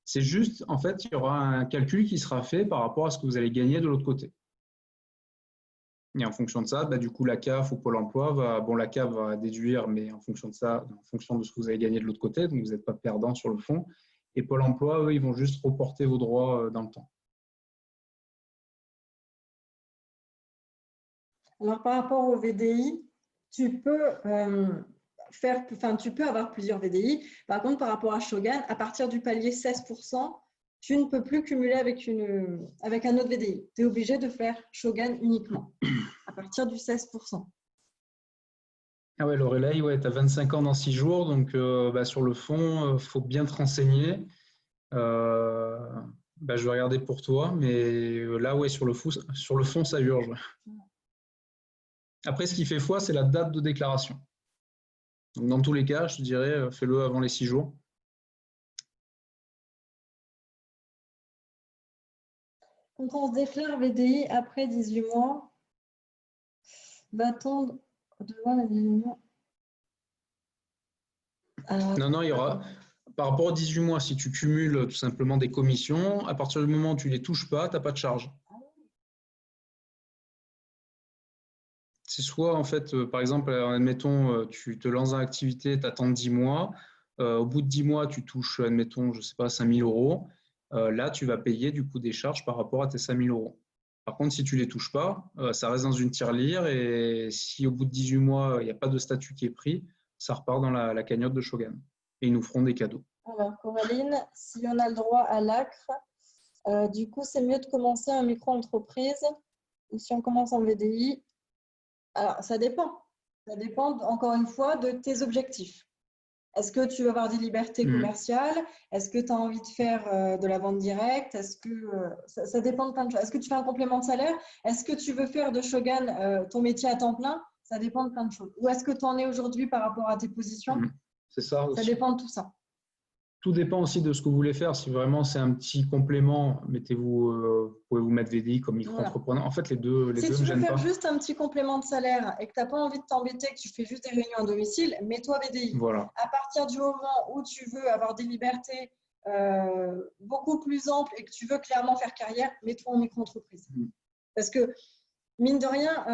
B: C'est juste, en fait, il y aura un calcul qui sera fait par rapport à ce que vous allez gagner de l'autre côté. Et en fonction de ça, du coup, la CAF ou Pôle emploi la CAF va déduire, mais en fonction de ça, en fonction de ce que vous avez gagné de l'autre côté, donc vous n'êtes pas perdant sur le fond. Et Pôle emploi, eux, ils vont juste reporter vos droits dans le temps.
A: Alors, par rapport au VDI, tu peux avoir plusieurs VDI. Par contre, par rapport à Shogun, à partir du palier 16%, tu ne peux plus cumuler avec un autre VDI. Tu es obligé de faire Shogun uniquement à partir du 16%.
B: Ah ouais, Lorelai, ouais, tu as 25 ans dans 6 jours, donc sur le fond, il faut bien te renseigner. Je vais regarder pour toi, mais là, ouais, sur le fond, ça urge. Après, ce qui fait foi, c'est la date de déclaration. Donc, dans tous les cas, je te dirais, fais-le avant les 6 jours.
A: Quand on se déclare VDI après 18 mois, va-t-on devant les 18 mois?
B: Non, il y aura… Par rapport aux 18 mois, si tu cumules tout simplement des commissions, à partir du moment où tu ne les touches pas, tu n'as pas de charge. C'est soit, en fait, par exemple, admettons, tu te lances dans l'activité, tu attends 10 mois. Au bout de 10 mois, tu touches, admettons, je ne sais pas, 5 000 euros. Là, tu vas payer du coup des charges par rapport à tes 5 000 euros. Par contre, si tu ne les touches pas, ça reste dans une tirelire et si au bout de 18 mois, il n'y a pas de statut qui est pris, ça repart dans la cagnotte de Shogun. Et ils nous feront des cadeaux.
A: Alors, Coraline, si on a le droit à l'ACRE, du coup, c'est mieux de commencer en micro-entreprise ou si on commence en VDI. Alors, ça dépend. Ça dépend, encore une fois, de tes objectifs. Est-ce que tu veux avoir des libertés commerciales? Est-ce que tu as envie de faire de la vente directe? Est-ce que ça dépend de plein de choses. Est-ce que tu fais un complément de salaire? Est-ce que tu veux faire de Shogun ton métier à temps plein? Ça dépend de plein de choses. Où est-ce que tu en es aujourd'hui par rapport à tes positions?
B: C'est ça aussi.
A: Ça dépend de tout ça.
B: Tout dépend aussi de ce que vous voulez faire. Si vraiment c'est un petit complément, vous pouvez vous mettre VDI comme micro-entrepreneur. Voilà. En fait, les deux
A: si
B: ne
A: tu veux
B: gênent
A: faire
B: pas.
A: Juste un petit complément de salaire et que tu n'as pas envie de t'embêter, que tu fais juste des réunions à domicile, mets-toi VDI.
B: Voilà.
A: À partir du moment où tu veux avoir des libertés beaucoup plus amples et que tu veux clairement faire carrière, mets-toi en micro-entreprise. Parce que mine de rien,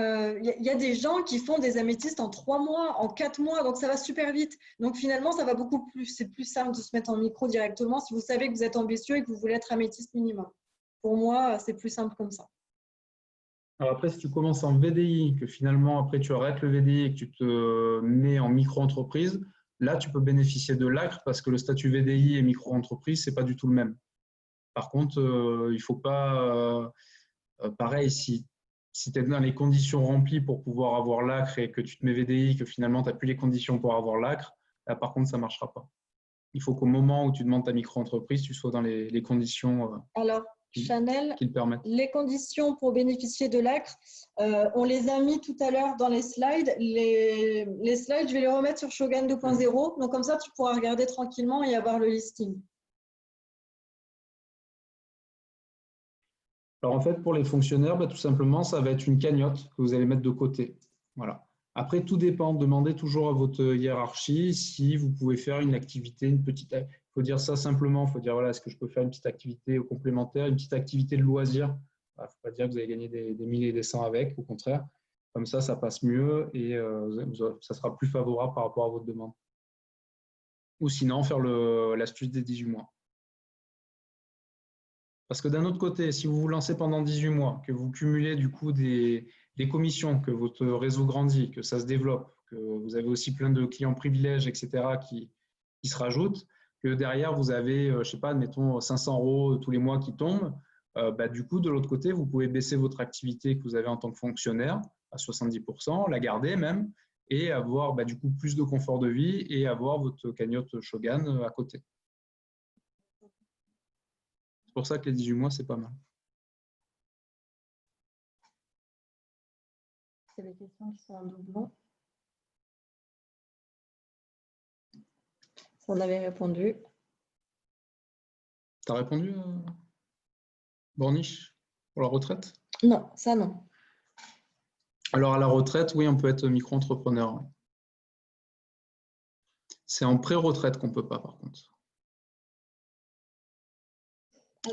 A: y a des gens qui font des améthystes en 3 mois, en 4 mois, donc ça va super vite. Donc finalement, ça va beaucoup plus. C'est plus simple de se mettre en micro directement si vous savez que vous êtes ambitieux et que vous voulez être améthyste minimum. Pour moi, c'est plus simple comme ça.
B: Alors après, si tu commences en VDI, que finalement après tu arrêtes le VDI et que tu te mets en micro-entreprise, là tu peux bénéficier de l'ACRE parce que le statut VDI et micro-entreprise, ce n'est pas du tout le même. Par contre, il ne faut pas… pareil, si tu es dans les conditions remplies pour pouvoir avoir l'ACRE et que tu te mets VDI, que finalement tu n'as plus les conditions pour avoir l'ACRE, là par contre ça ne marchera pas. Il faut qu'au moment où tu demandes ta micro-entreprise, tu sois dans les conditions
A: Chanel,
B: qui le permettent.
A: Les conditions pour bénéficier de l'ACRE, on les a mis tout à l'heure dans les slides. Les slides, je vais les remettre sur Shogun 2.0. Donc comme ça, tu pourras regarder tranquillement et avoir le listing.
B: Alors en fait, pour les fonctionnaires, tout simplement, ça va être une cagnotte que vous allez mettre de côté. Voilà. Après, tout dépend. Demandez toujours à votre hiérarchie si vous pouvez faire une activité, une petite… Il faut dire ça simplement. Il faut dire, voilà, est-ce que je peux faire une petite activité complémentaire, une petite activité de loisir? Il ne faut pas dire que vous allez gagner des milliers et des cents avec, au contraire. Comme ça passe mieux et ça sera plus favorable par rapport à votre demande. Ou sinon, faire l'astuce des 18 mois. Parce que d'un autre côté, si vous vous lancez pendant 18 mois, que vous cumulez du coup des commissions, que votre réseau grandit, que ça se développe, que vous avez aussi plein de clients privilèges, etc., qui se rajoutent, que derrière, vous avez, je ne sais pas, admettons 500 € tous les mois qui tombent, du coup, de l'autre côté, vous pouvez baisser votre activité que vous avez en tant que fonctionnaire à 70%, la garder même, et avoir du coup plus de confort de vie et avoir votre cagnotte Shogun à côté. C'est pour ça que les 18 mois, c'est pas mal.
A: C'est les questions qui sont en doublon. Ça, on avait répondu.
B: Tu as répondu, Borniche, pour la retraite?
A: Non, ça non.
B: Alors, à la retraite, oui, on peut être micro-entrepreneur. C'est en pré-retraite qu'on ne peut pas, par contre.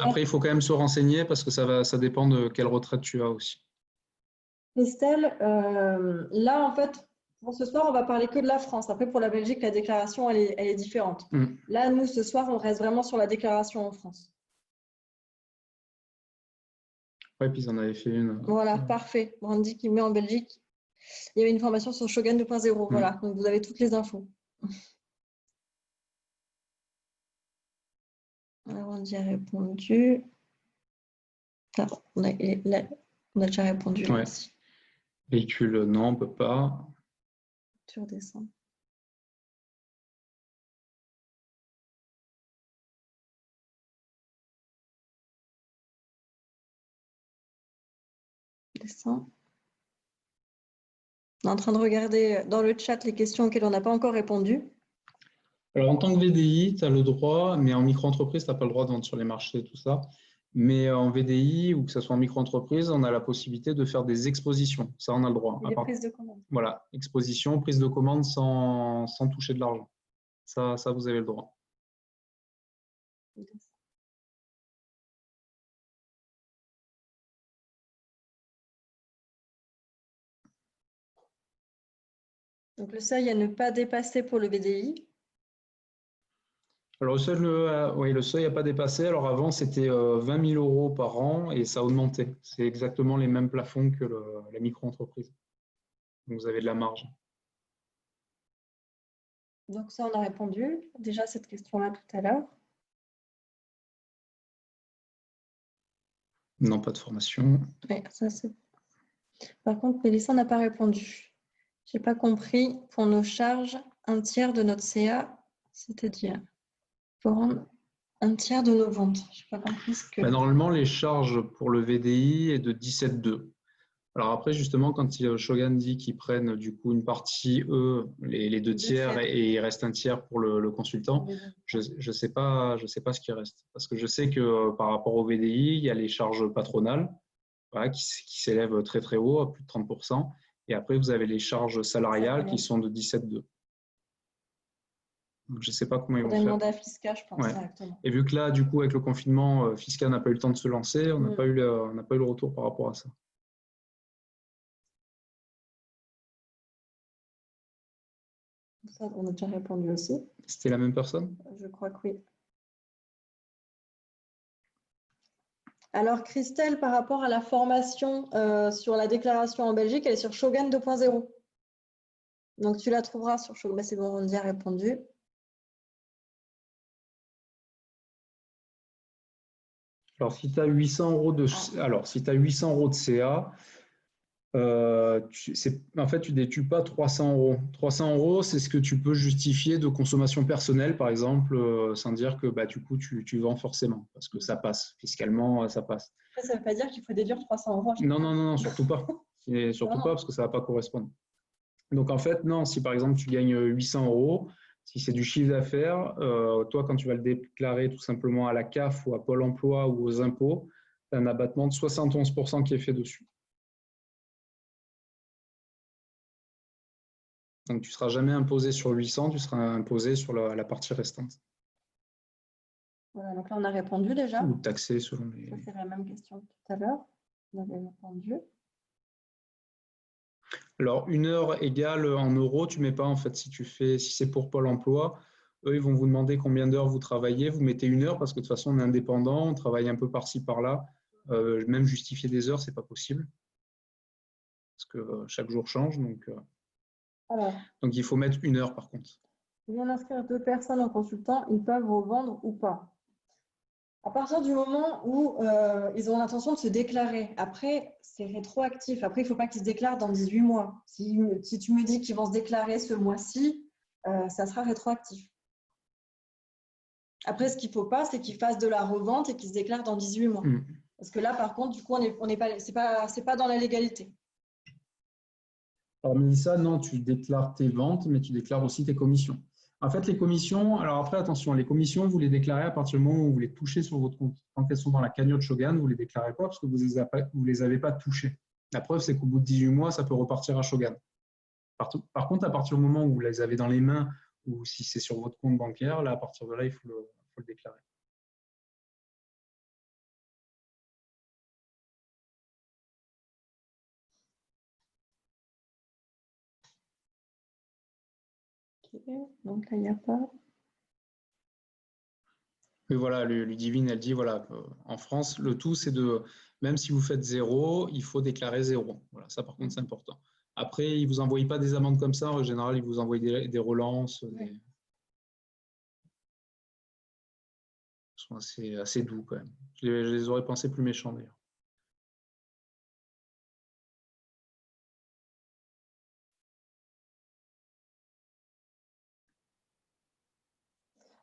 B: Après, il faut quand même se renseigner parce que ça dépend de quelle retraite tu as aussi.
A: Christelle, là, en fait, pour ce soir, on va parler que de la France. Après, pour la Belgique, la déclaration, elle est différente. Là, nous, ce soir, on reste vraiment sur la déclaration en France.
B: Oui, puis ils en avaient fait une.
A: Voilà, parfait. Brandy qui met en Belgique. Il y avait une formation sur Shogun 2.0. Voilà, donc vous avez toutes les infos. Alors, Brandy a répondu. Ah, on a déjà répondu.
B: Ouais. Véhicule, non, on ne peut pas.
A: Tu redescends. Descends. On est en train de regarder dans le chat les questions auxquelles on n'a pas encore répondu.
B: Alors, en tant que VDI, tu as le droit, mais en micro-entreprise, tu n'as pas le droit de vendre sur les marchés, tout ça. Mais en VDI ou que ce soit en micro-entreprise, on a la possibilité de faire des expositions. Ça, on a le droit.
A: Et des prises de commande.
B: Voilà, exposition, prise de commande sans toucher de l'argent. Ça, vous avez le droit.
A: Donc, le seuil à ne pas dépasser pour le VDI.
B: Alors, le seuil n'a pas dépassé. Alors, avant, c'était 20 000 euros par an et ça a augmenté. C'est exactement les mêmes plafonds que la micro-entreprise. Donc, vous avez de la marge.
A: Donc, ça, on a répondu déjà à cette question-là tout à l'heure.
B: Non, pas de formation.
A: Oui, ça, c'est... Par contre, Mélissa n'a pas répondu. Je n'ai pas compris. Pour nos charges, un tiers de notre CA, c'est-à-dire pour rendre un tiers de nos ventes. Je n'ai pas compris ce que...
B: Normalement, les charges pour le VDI est de 17,2. Alors après, justement, quand Shogun dit qu'ils prennent du coup une partie, eux, les deux tiers, et il reste un tiers pour le consultant, je ne sais pas ce qui reste. Parce que je sais que par rapport au VDI, il y a les charges patronales voilà, qui s'élèvent très très haut, à plus de 30%. Et après, vous avez les charges salariales qui sont de 17,2. Donc, je ne sais pas comment ils vont faire.
A: Demander à Fisca, je pense, directement.
B: Et vu que là, du coup, avec le confinement, Fisca n'a pas eu le temps de se lancer, on n'a pas eu le retour par rapport à ça.
A: Ça, on a déjà répondu aussi.
B: C'était la même personne?
A: Je crois que oui. Alors, Christelle, par rapport à la formation sur la déclaration en Belgique, elle est sur Shogun 2.0. Donc, tu la trouveras sur Shogun. C'est bon, on y a répondu.
B: Alors, si tu as 800 euros de, si tu as 800 euros de CA, en fait, tu ne détues pas 300 euros. 300 euros, c'est ce que tu peux justifier de consommation personnelle, par exemple, sans dire que bah, du coup, tu vends forcément, parce que ça passe. Fiscalement, ça passe.
A: Ça ne veut pas dire qu'il faut déduire 300 euros.
B: Non, surtout pas. Surtout pas, parce que ça ne va pas correspondre. Donc, en fait, non, si par exemple, tu gagnes 800 euros, si c'est du chiffre d'affaires, toi, quand tu vas le déclarer tout simplement à la CAF ou à Pôle emploi ou aux impôts, tu as un abattement de 71% qui est fait dessus. Donc, tu ne seras jamais imposé sur 800, tu seras imposé sur la partie restante.
A: Voilà, donc là, on a répondu déjà.
B: Ou taxé selon les…
A: Ça, c'est la même question que tout à l'heure. On avait répondu.
B: Alors, 1 heure égale en euros, tu ne mets pas en fait. Si c'est pour Pôle emploi, eux, ils vont vous demander combien d'heures vous travaillez. Vous mettez 1 heure parce que de toute façon, on est indépendant, on travaille un peu par-ci, par-là. Même justifier des heures, ce n'est pas possible. Parce que chaque jour change. Donc, il faut mettre 1 heure par contre.
A: Bien inscrire 2 personnes en consultant, ils peuvent revendre ou pas. À partir du moment où ils ont l'intention de se déclarer, après, c'est rétroactif. Après, il ne faut pas qu'ils se déclarent dans 18 mois. Si tu me dis qu'ils vont se déclarer ce mois-ci, ça sera rétroactif. Après, ce qu'il ne faut pas, c'est qu'ils fassent de la revente et qu'ils se déclarent dans 18 mois. Parce que là, par contre, du coup, c'est pas dans la légalité.
B: Alors, Mélissa, non, tu déclares tes ventes, mais tu déclares aussi tes commissions. En fait, les commissions, alors après, attention, les commissions, vous les déclarez à partir du moment où vous les touchez sur votre compte. Quand elles sont dans la cagnotte Shogun, vous ne les déclarez pas parce que vous ne les avez pas touchées. La preuve, c'est qu'au bout de 18 mois, ça peut repartir à Shogun. Par contre, à partir du moment où vous les avez dans les mains ou si c'est sur votre compte bancaire, là, à partir de là, il faut le déclarer.
A: Donc là, il n'y a pas.
B: Mais voilà, Ludivine, elle dit, voilà, en France, le tout, c'est de, même si vous faites 0, il faut déclarer 0. Voilà, ça, par contre, c'est important. Après, ils ne vous envoient pas des amendes comme ça. En général, ils vous envoient des relances.
A: Oui.
B: Ils sont assez doux, quand même. Je les aurais pensés plus méchants, d'ailleurs.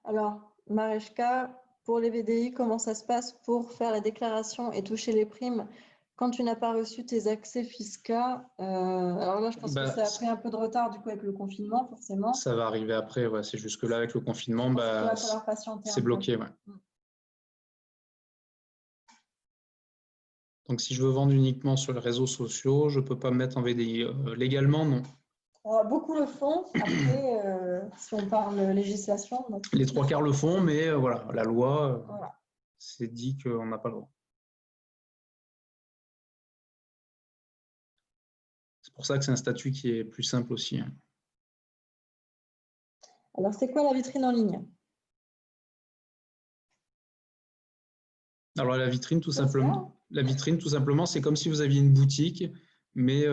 A: Alors, Mareschka, pour les VDI, comment ça se passe pour faire la déclaration et toucher les primes quand tu n'as pas reçu tes accès fiscaux? Alors là, je pense que ça a pris un peu de retard du coup avec le confinement, forcément.
B: Ça va arriver après, ouais. C'est juste que là, avec le confinement, c'est bloqué. Ouais. Donc, si je veux vendre uniquement sur les réseaux sociaux, je ne peux pas me mettre en VDI. Légalement, non.
A: Beaucoup le font. Après, si on parle législation…
B: Les 3/4 le font, mais voilà, la loi, c'est dit qu'on n'a pas le droit. C'est pour ça que c'est un statut qui est plus simple aussi.
A: Alors, c'est quoi la vitrine en ligne?
B: Alors, la vitrine, tout simplement, c'est comme si vous aviez une boutique, mais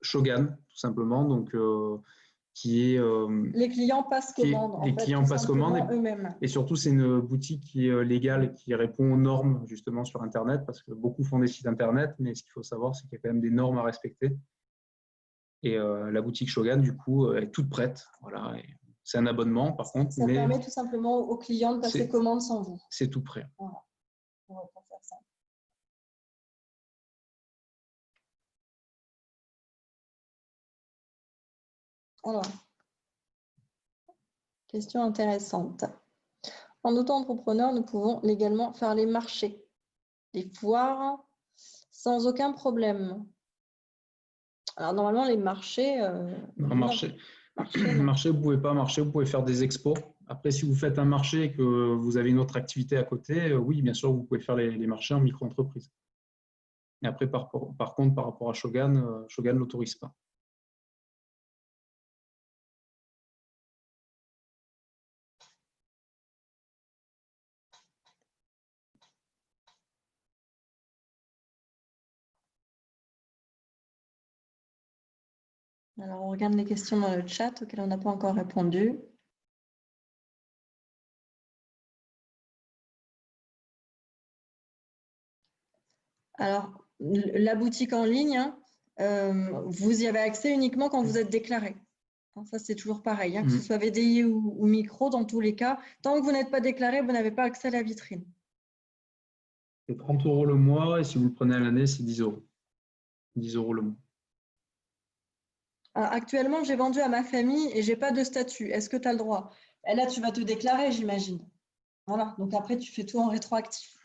B: Shogun, tout simplement. Donc, qui est…
A: les clients passent commande.
B: Les clients passent commande
A: eux-mêmes.
B: Et surtout, c'est une boutique qui est légale, qui répond aux normes justement sur Internet, parce que beaucoup font des sites Internet, mais ce qu'il faut savoir, c'est qu'il y a quand même des normes à respecter. Et la boutique Shogun, du coup, est toute prête. Voilà. C'est un abonnement, par contre.
A: Ça permet tout simplement aux clients de passer commande sans vous.
B: C'est tout prêt.
A: Voilà. On va faire ça. Alors, question intéressante. En auto-entrepreneur, nous pouvons légalement faire les marchés, les foires, sans aucun problème. Alors, normalement, les marchés…
B: marché, vous ne pouvez pas marcher, vous pouvez faire des expos. Après, si vous faites un marché et que vous avez une autre activité à côté, oui, bien sûr, vous pouvez faire les marchés en micro-entreprise. Et après, par contre, par rapport à Shogun, Shogun ne l'autorise pas.
A: Alors, on regarde les questions dans le chat auxquelles on n'a pas encore répondu. Alors, la boutique en ligne, vous y avez accès uniquement quand vous êtes déclaré. Ça, c'est toujours pareil, que ce soit VDI ou micro, dans tous les cas. Tant que vous n'êtes pas déclaré, vous n'avez pas accès à la vitrine.
B: C'est 30 € le mois et si vous le prenez à l'année, c'est 10 €. 10 € le mois.
A: Alors, actuellement, j'ai vendu à ma famille et je n'ai pas de statut. Est-ce que tu as le droit? Et là, tu vas te déclarer, j'imagine. Voilà, donc après, tu fais tout en rétroactif.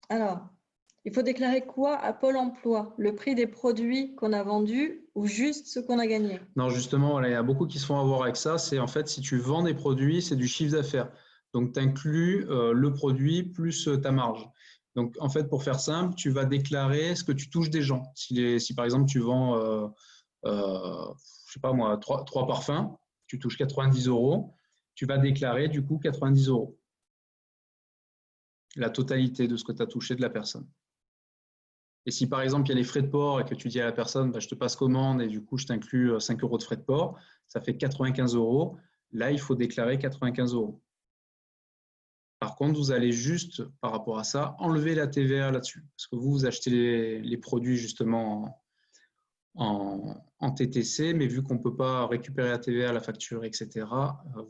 A: Alors, il faut déclarer quoi à Pôle emploi? Le prix des produits qu'on a vendus ou juste ce qu'on a gagné?
B: Non, justement, voilà, il y a beaucoup qui se font avoir avec ça. C'est en fait, si tu vends des produits, c'est du chiffre d'affaires. Donc, tu inclus le produit plus ta marge. Donc, en fait, pour faire simple, tu vas déclarer ce que tu touches des gens. Si par exemple, tu vends, je sais pas moi, 3 parfums, tu touches 90 €, tu vas déclarer du coup 90 €. La totalité de ce que tu as touché de la personne. Et si par exemple, il y a les frais de port et que tu dis à la personne, bah, je te passe commande et du coup, je t'inclus 5 € de frais de port, ça fait 95 €. Là, il faut déclarer 95 €. Par contre, vous allez juste, par rapport à ça, enlever la TVA là-dessus. Parce que vous achetez les produits justement en TTC, mais vu qu'on ne peut pas récupérer la TVA, la facture, etc.,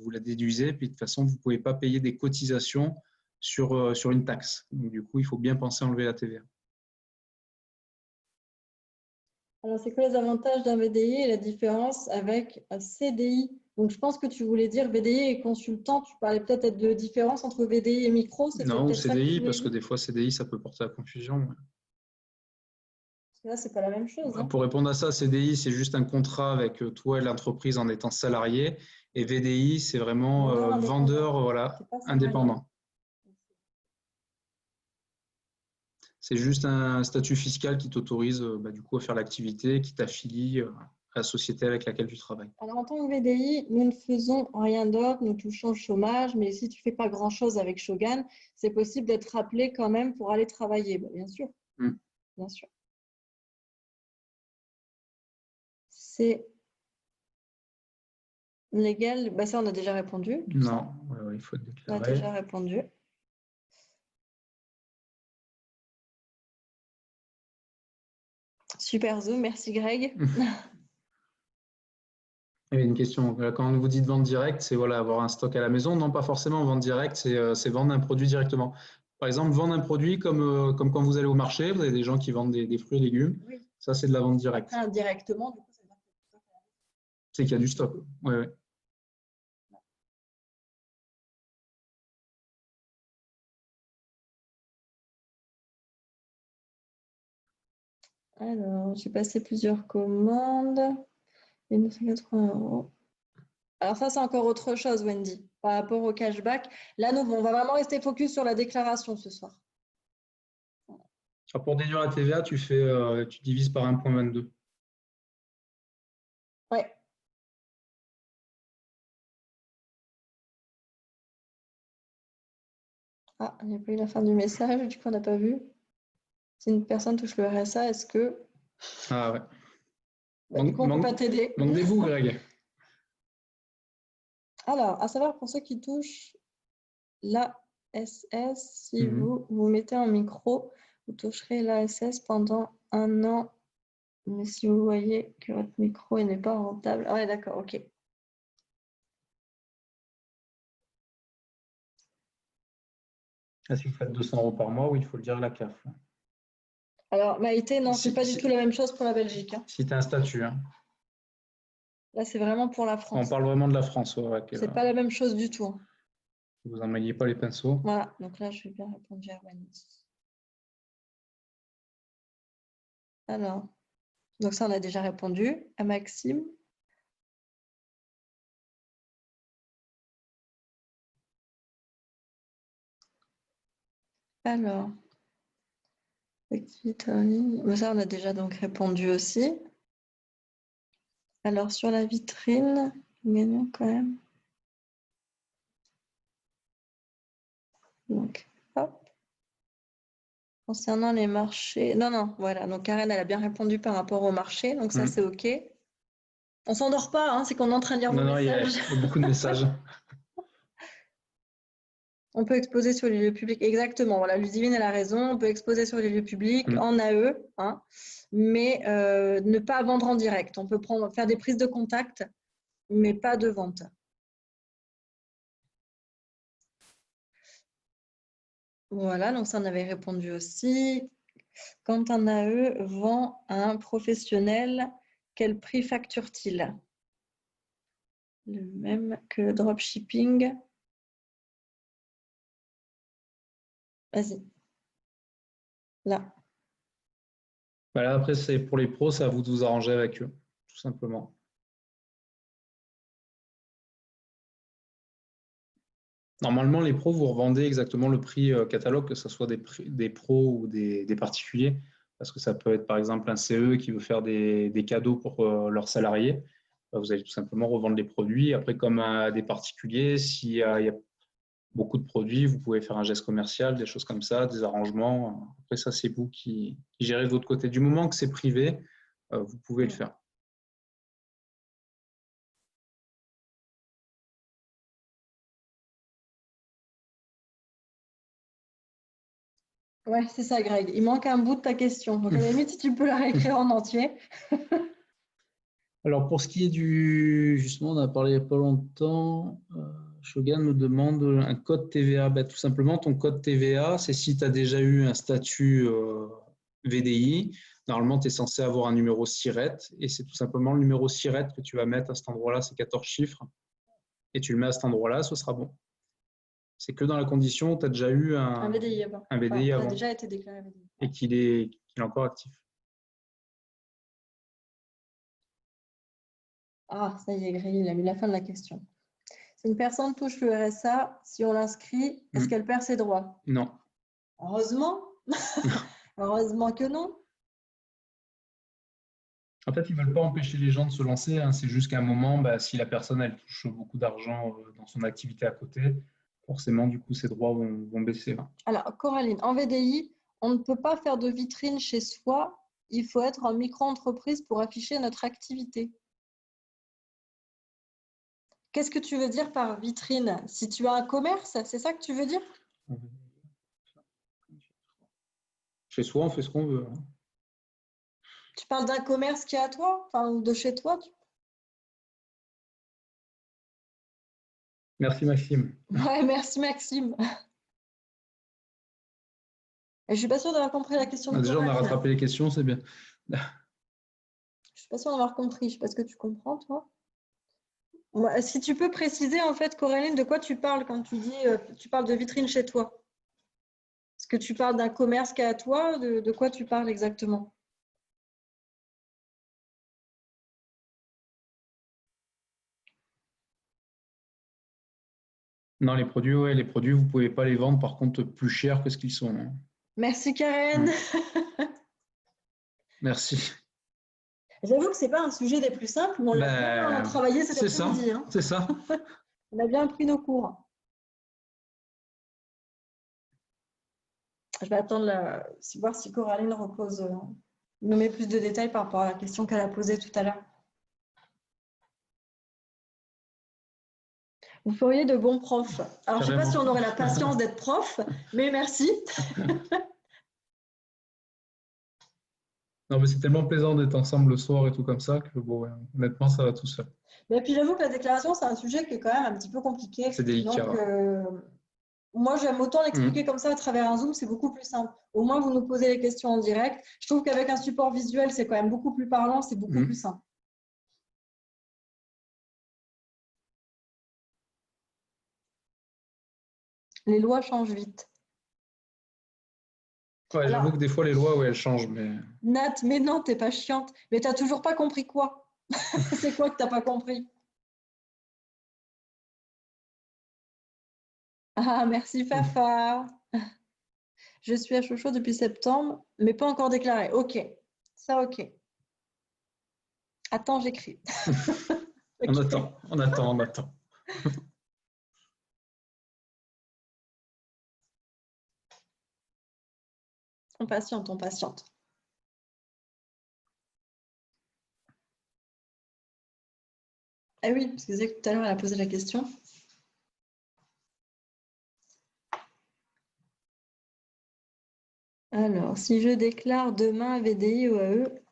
B: vous la déduisez. Puis de toute façon, vous ne pouvez pas payer des cotisations sur une taxe. Donc, du coup, il faut bien penser à enlever la TVA.
A: Alors, c'est quoi les avantages d'un VDI et la différence avec un CDI? Donc, je pense que tu voulais dire VDI et consultant. Tu parlais peut-être de différence entre VDI et micro. C'était
B: Non, ou
A: peut-être ça que tu
B: CDI,
A: voulais
B: parce que
A: dire?
B: des fois, CDI, ça peut porter à confusion.
A: Parce que là, c'est pas la même chose, hein.
B: Pour répondre à ça, CDI, c'est juste un contrat avec toi et l'entreprise en étant salarié. Et VDI, c'est vraiment
A: Vendeur indépendant.
B: vendeur, voilà,
A: C'est pas salarié.
B: indépendant. C'est juste un statut fiscal qui t'autorise du coup à faire l'activité, qui t'affilie à la société avec laquelle tu travailles.
A: Alors, en tant que VDI, nous ne faisons rien d'autre, nous touchons le chômage, mais si tu ne fais pas grand-chose avec Shogun, c'est possible d'être rappelé quand même pour aller travailler. Bah, bien sûr, bien sûr. C'est légal, bah, ça on a déjà répondu.
B: Non, il faut
A: On a
B: déclarer.
A: déjà répondu. Super Zoom, merci Greg.
B: Il y avait une question. Quand vous dites vente directe, c'est voilà, avoir un stock à la maison. Non, pas forcément vente directe, c'est vendre un produit directement. Par exemple, vendre un produit comme quand vous allez au marché, vous avez des gens qui vendent des fruits et légumes.
A: Oui.
B: Ça, c'est de la vente directe.
A: Après, indirectement, du coup, ça veut dire que
B: C'est qu'il y a du stock. Oui, oui.
A: Alors, j'ai passé plusieurs commandes. Et 980 €. Alors ça, c'est encore autre chose, Wendy, par rapport au cashback. Là, nous, on va vraiment rester focus sur la déclaration ce soir.
B: Pour déduire la TVA, tu divises par 1,22.
A: Ouais. Ah, il n'y a pas eu la fin du message, du coup, on n'a pas vu. Si une personne touche le RSA, est-ce que...
B: Ah ouais.
A: Bah, du coup, on ne peut pas t'aider.
B: Demandez-vous, Greg.
A: Alors, à savoir pour ceux qui touchent l'ASS, si vous mettez en micro, vous toucherez l'ASS pendant 1 an. Mais si vous voyez que votre micro n'est pas rentable... Ah ouais, d'accord, ok.
B: Si vous faites 200 € par mois, oui, il faut le dire à la CAF.
A: Alors, Maïté, non, c'est pas du tout la même chose pour la Belgique, hein.
B: Si tu as un statut. Hein.
A: Là, c'est vraiment pour la France.
B: On parle vraiment de la France.
A: C'est pas la même chose du tout, hein.
B: Vous n'emmêliez pas les pinceaux.
A: Voilà, donc là, je vais bien répondre à Wendy. Alors, donc ça, on a déjà répondu à Maxime. Alors, activité en ligne. Ça, on a déjà donc répondu aussi. Alors, sur la vitrine, gagnons quand même. Donc, hop. Concernant les marchés. Non, voilà. Donc, Karen, elle a bien répondu par rapport au marché. Donc, ça, c'est OK. On s'endort pas, hein, c'est qu'on est en train de lire vos messages.
B: Il y a beaucoup de messages.
A: On peut exposer sur les lieux publics. Exactement. Voilà, Ludivine, elle a raison. On peut exposer sur les lieux publics en AE, hein, mais ne pas vendre en direct. On peut faire des prises de contact, mais pas de vente. Voilà, donc ça, on avait répondu aussi. Quand un AE vend à un professionnel, quel prix facture-t-il? Le même que le dropshipping. Vas-y. Là.
B: Voilà, après, c'est pour les pros, c'est à vous de vous arranger avec eux, tout simplement. Normalement, les pros, vous revendez exactement le prix catalogue, que ce soit des pros ou des particuliers, parce que ça peut être par exemple un CE qui veut faire des cadeaux pour leurs salariés. Vous allez tout simplement revendre les produits. Après, comme à des particuliers, s'il y a beaucoup de produits, vous pouvez faire un geste commercial, des choses comme ça, des arrangements. Après, ça, c'est vous qui gérez de votre côté. Du moment que c'est privé, vous pouvez le faire.
A: Ouais, c'est ça, Greg. Il manque un bout de ta question. Donc, à la limite, si tu peux la réécrire en entier.
B: Alors, pour ce qui est justement, on a parlé il n'y a pas longtemps, Shogun me demande un code TVA. Tout simplement, ton code TVA, c'est si tu as déjà eu un statut VDI. Normalement, tu es censé avoir un numéro SIRET et c'est tout simplement le numéro SIRET que tu vas mettre à cet endroit-là, c'est 14 chiffres. Et tu le mets à cet endroit-là, ce sera bon. C'est que dans la condition où tu as déjà eu
A: Un VDI avant.
B: un VDI
A: Enfin,
B: avant.
A: a déjà été déclaré VDI.
B: Et qu'il est encore actif.
A: Ah, ça y est, Grély, il a mis la fin de la question. Si une personne touche le RSA, si on l'inscrit, est-ce qu'elle perd ses droits?
B: Non.
A: Heureusement. Heureusement que non.
B: En fait, ils ne veulent pas empêcher les gens de se lancer. Hein. C'est juste qu'à un moment, si la personne elle touche beaucoup d'argent dans son activité à côté, forcément, du coup, ses droits vont baisser. Hein.
A: Alors, Coraline, en VDI, on ne peut pas faire de vitrine chez soi. Il faut être en micro-entreprise pour afficher notre activité. Qu'est-ce que tu veux dire par vitrine? Si tu as un commerce, c'est ça que tu veux dire?
B: Chez soi, on fait ce qu'on veut. Hein.
A: Tu parles d'un commerce qui est à toi, enfin, ou de chez toi?
B: Merci Maxime.
A: Ouais, merci Maxime. Et je ne suis pas sûre d'avoir compris la question de
B: Déjà, on a
A: Coraline.
B: rattrapé les questions, c'est bien.
A: Je ne suis pas sûre d'avoir compris. Je ne sais pas ce que tu comprends, toi. Si tu peux préciser, en fait, Coraline, de quoi tu parles quand tu dis tu parles de vitrine chez toi? Est-ce que tu parles d'un commerce qui est à toi? De quoi tu parles exactement?
B: Non, les produits, vous ne pouvez pas les vendre, par contre, plus cher que ce qu'ils sont. Hein.
A: Merci, Karen.
B: Merci.
A: J'avoue que ce n'est pas un sujet des plus simples, mais on l'a bien travaillé cet après-midi. Hein.
B: C'est ça.
A: On a bien pris nos cours. Je vais attendre voir si Coraline nous met plus de détails par rapport à la question qu'elle a posée tout à l'heure. Vous feriez de bons profs. Alors, je ne sais pas si on aurait la patience d'être prof, mais merci.
B: Non, mais c'est tellement plaisant d'être ensemble le soir et tout comme ça que, bon, honnêtement, ça va tout seul.
A: Et puis, j'avoue que la déclaration, c'est un sujet qui est quand même un petit peu compliqué.
B: C'est délicat.
A: Donc, moi, j'aime autant l'expliquer comme ça à travers un Zoom, c'est beaucoup plus simple. Au moins, vous nous posez les questions en direct. Je trouve qu'avec un support visuel, c'est quand même beaucoup plus parlant, c'est beaucoup plus simple. Les lois changent vite.
B: Ouais, j'avoue que des fois, les lois, elles changent. Mais...
A: Nat, mais non, t'es pas chiante. Mais t'as toujours pas compris quoi? C'est quoi que t'as pas compris? Ah, merci Fafa. Je suis à Chocho depuis septembre, mais pas encore déclaré. Ok, ça ok. Attends, j'écris.
B: Okay. On attend.
A: On patiente. Ah oui, parce que tout à l'heure, elle a posé la question. Alors, si je déclare demain VDI ou AE,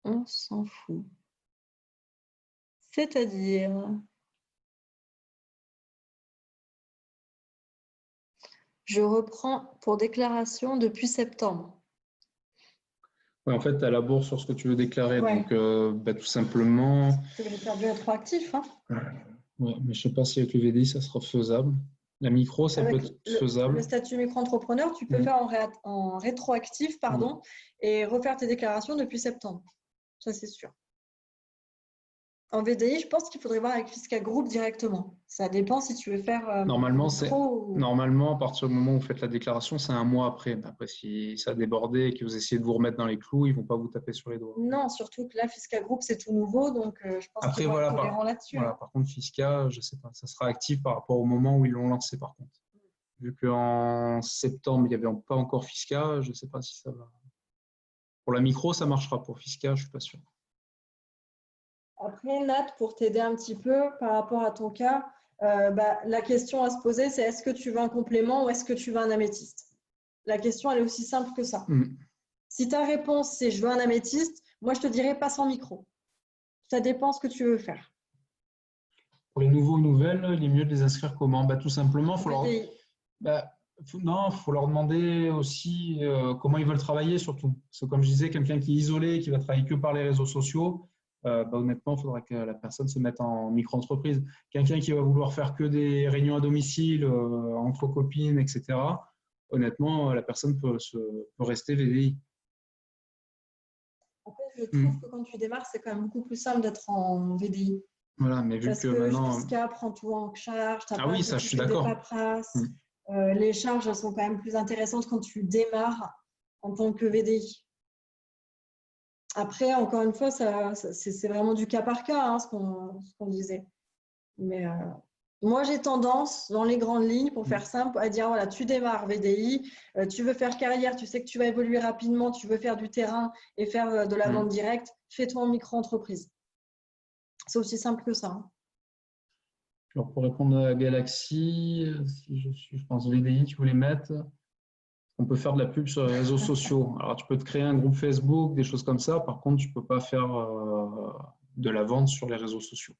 A: on s'en fout. C'est-à-dire, je reprends pour déclaration depuis septembre.
B: Ouais, en fait, tu as la bourse sur ce que tu veux déclarer. Ouais. Donc, tout simplement…
A: J'ai perdu rétroactif. Hein.
B: Ouais, mais je ne sais pas si avec le VDI, ça sera faisable. La micro, ça peut être faisable.
A: Le statut micro-entrepreneur, tu peux faire en rétroactif et refaire tes déclarations depuis septembre. Ça, c'est sûr. En VDI, je pense qu'il faudrait voir avec Fisca Group directement. Ça dépend si tu veux faire…
B: Normalement, à partir du moment où vous faites la déclaration, c'est un mois après. Après, si ça a débordé et que vous essayez de vous remettre dans les clous, ils ne vont pas vous taper sur les doigts.
A: Non, surtout que là, Fisca Group, c'est tout nouveau. Donc, je pense qu'ils vont être tolérants là-dessus.
B: Voilà, par contre, Fisca, je ne sais pas. Ça sera actif par rapport au moment où ils l'ont lancé, par contre. Vu qu'en septembre, il n'y avait pas encore Fisca, je ne sais pas si ça va… Pour la micro, ça marchera. Pour Fisca, je ne suis pas sûr.
A: Après, Nat, pour t'aider un petit peu par rapport à ton cas, la question à se poser, c'est est-ce que tu veux un complément ou est-ce que tu veux un améthyste? La question, elle est aussi simple que ça. Si ta réponse, c'est je veux un améthyste, moi, je te dirais passe en micro. Ça dépend ce que tu veux faire.
B: Pour les nouveaux ou nouvelles, il est mieux de les inscrire comment? Tout simplement, il faut Non, il faut leur demander aussi comment ils veulent travailler surtout. Parce que comme je disais, quelqu'un qui est isolé, qui va travailler que par les réseaux sociaux, honnêtement, il faudra que la personne se mette en micro-entreprise. Quelqu'un qui va vouloir faire que des réunions à domicile, entre copines, etc. Honnêtement, la personne peut rester VDI.
A: En fait, je trouve que quand tu démarres, c'est quand même beaucoup plus simple d'être en VDI.
B: Voilà, mais vu
A: Parce
B: que
A: que
B: maintenant…
A: Fisca prend tout en charge, tu n'as
B: Ah
A: pas à
B: oui, ça, je suis
A: t'occuper des
B: d'accord.
A: paperasses. Les charges, elles sont quand même plus intéressantes quand tu démarres en tant que VDI. Après, encore une fois, c'est vraiment du cas par cas, hein, ce qu'on disait. Mais moi, j'ai tendance, dans les grandes lignes, pour faire simple, à dire, voilà, tu démarres VDI, tu veux faire carrière, tu sais que tu vas évoluer rapidement, tu veux faire du terrain et faire de la vente directe, fais-toi en micro-entreprise. C'est aussi simple que ça. Hein.
B: Alors, pour répondre à Galaxy, si je pense VDI, tu voulais mettre… On peut faire de la pub sur les réseaux sociaux. Alors, tu peux te créer un groupe Facebook, des choses comme ça. Par contre, tu ne peux pas faire de la vente sur les réseaux sociaux.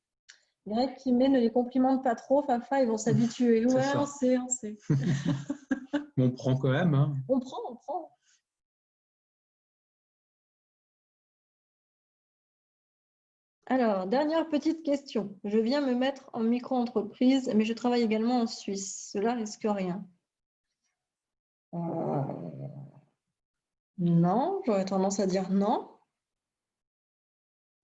A: Greg qui met ne les complimente pas trop, Fafa, ils vont s'habituer. Ouais,
B: ça.
A: on sait.
B: On prend quand même. Hein.
A: On prend. Alors, dernière petite question. Je viens me mettre en micro-entreprise, mais je travaille également en Suisse. Cela risque rien. Non, j'aurais tendance à dire non.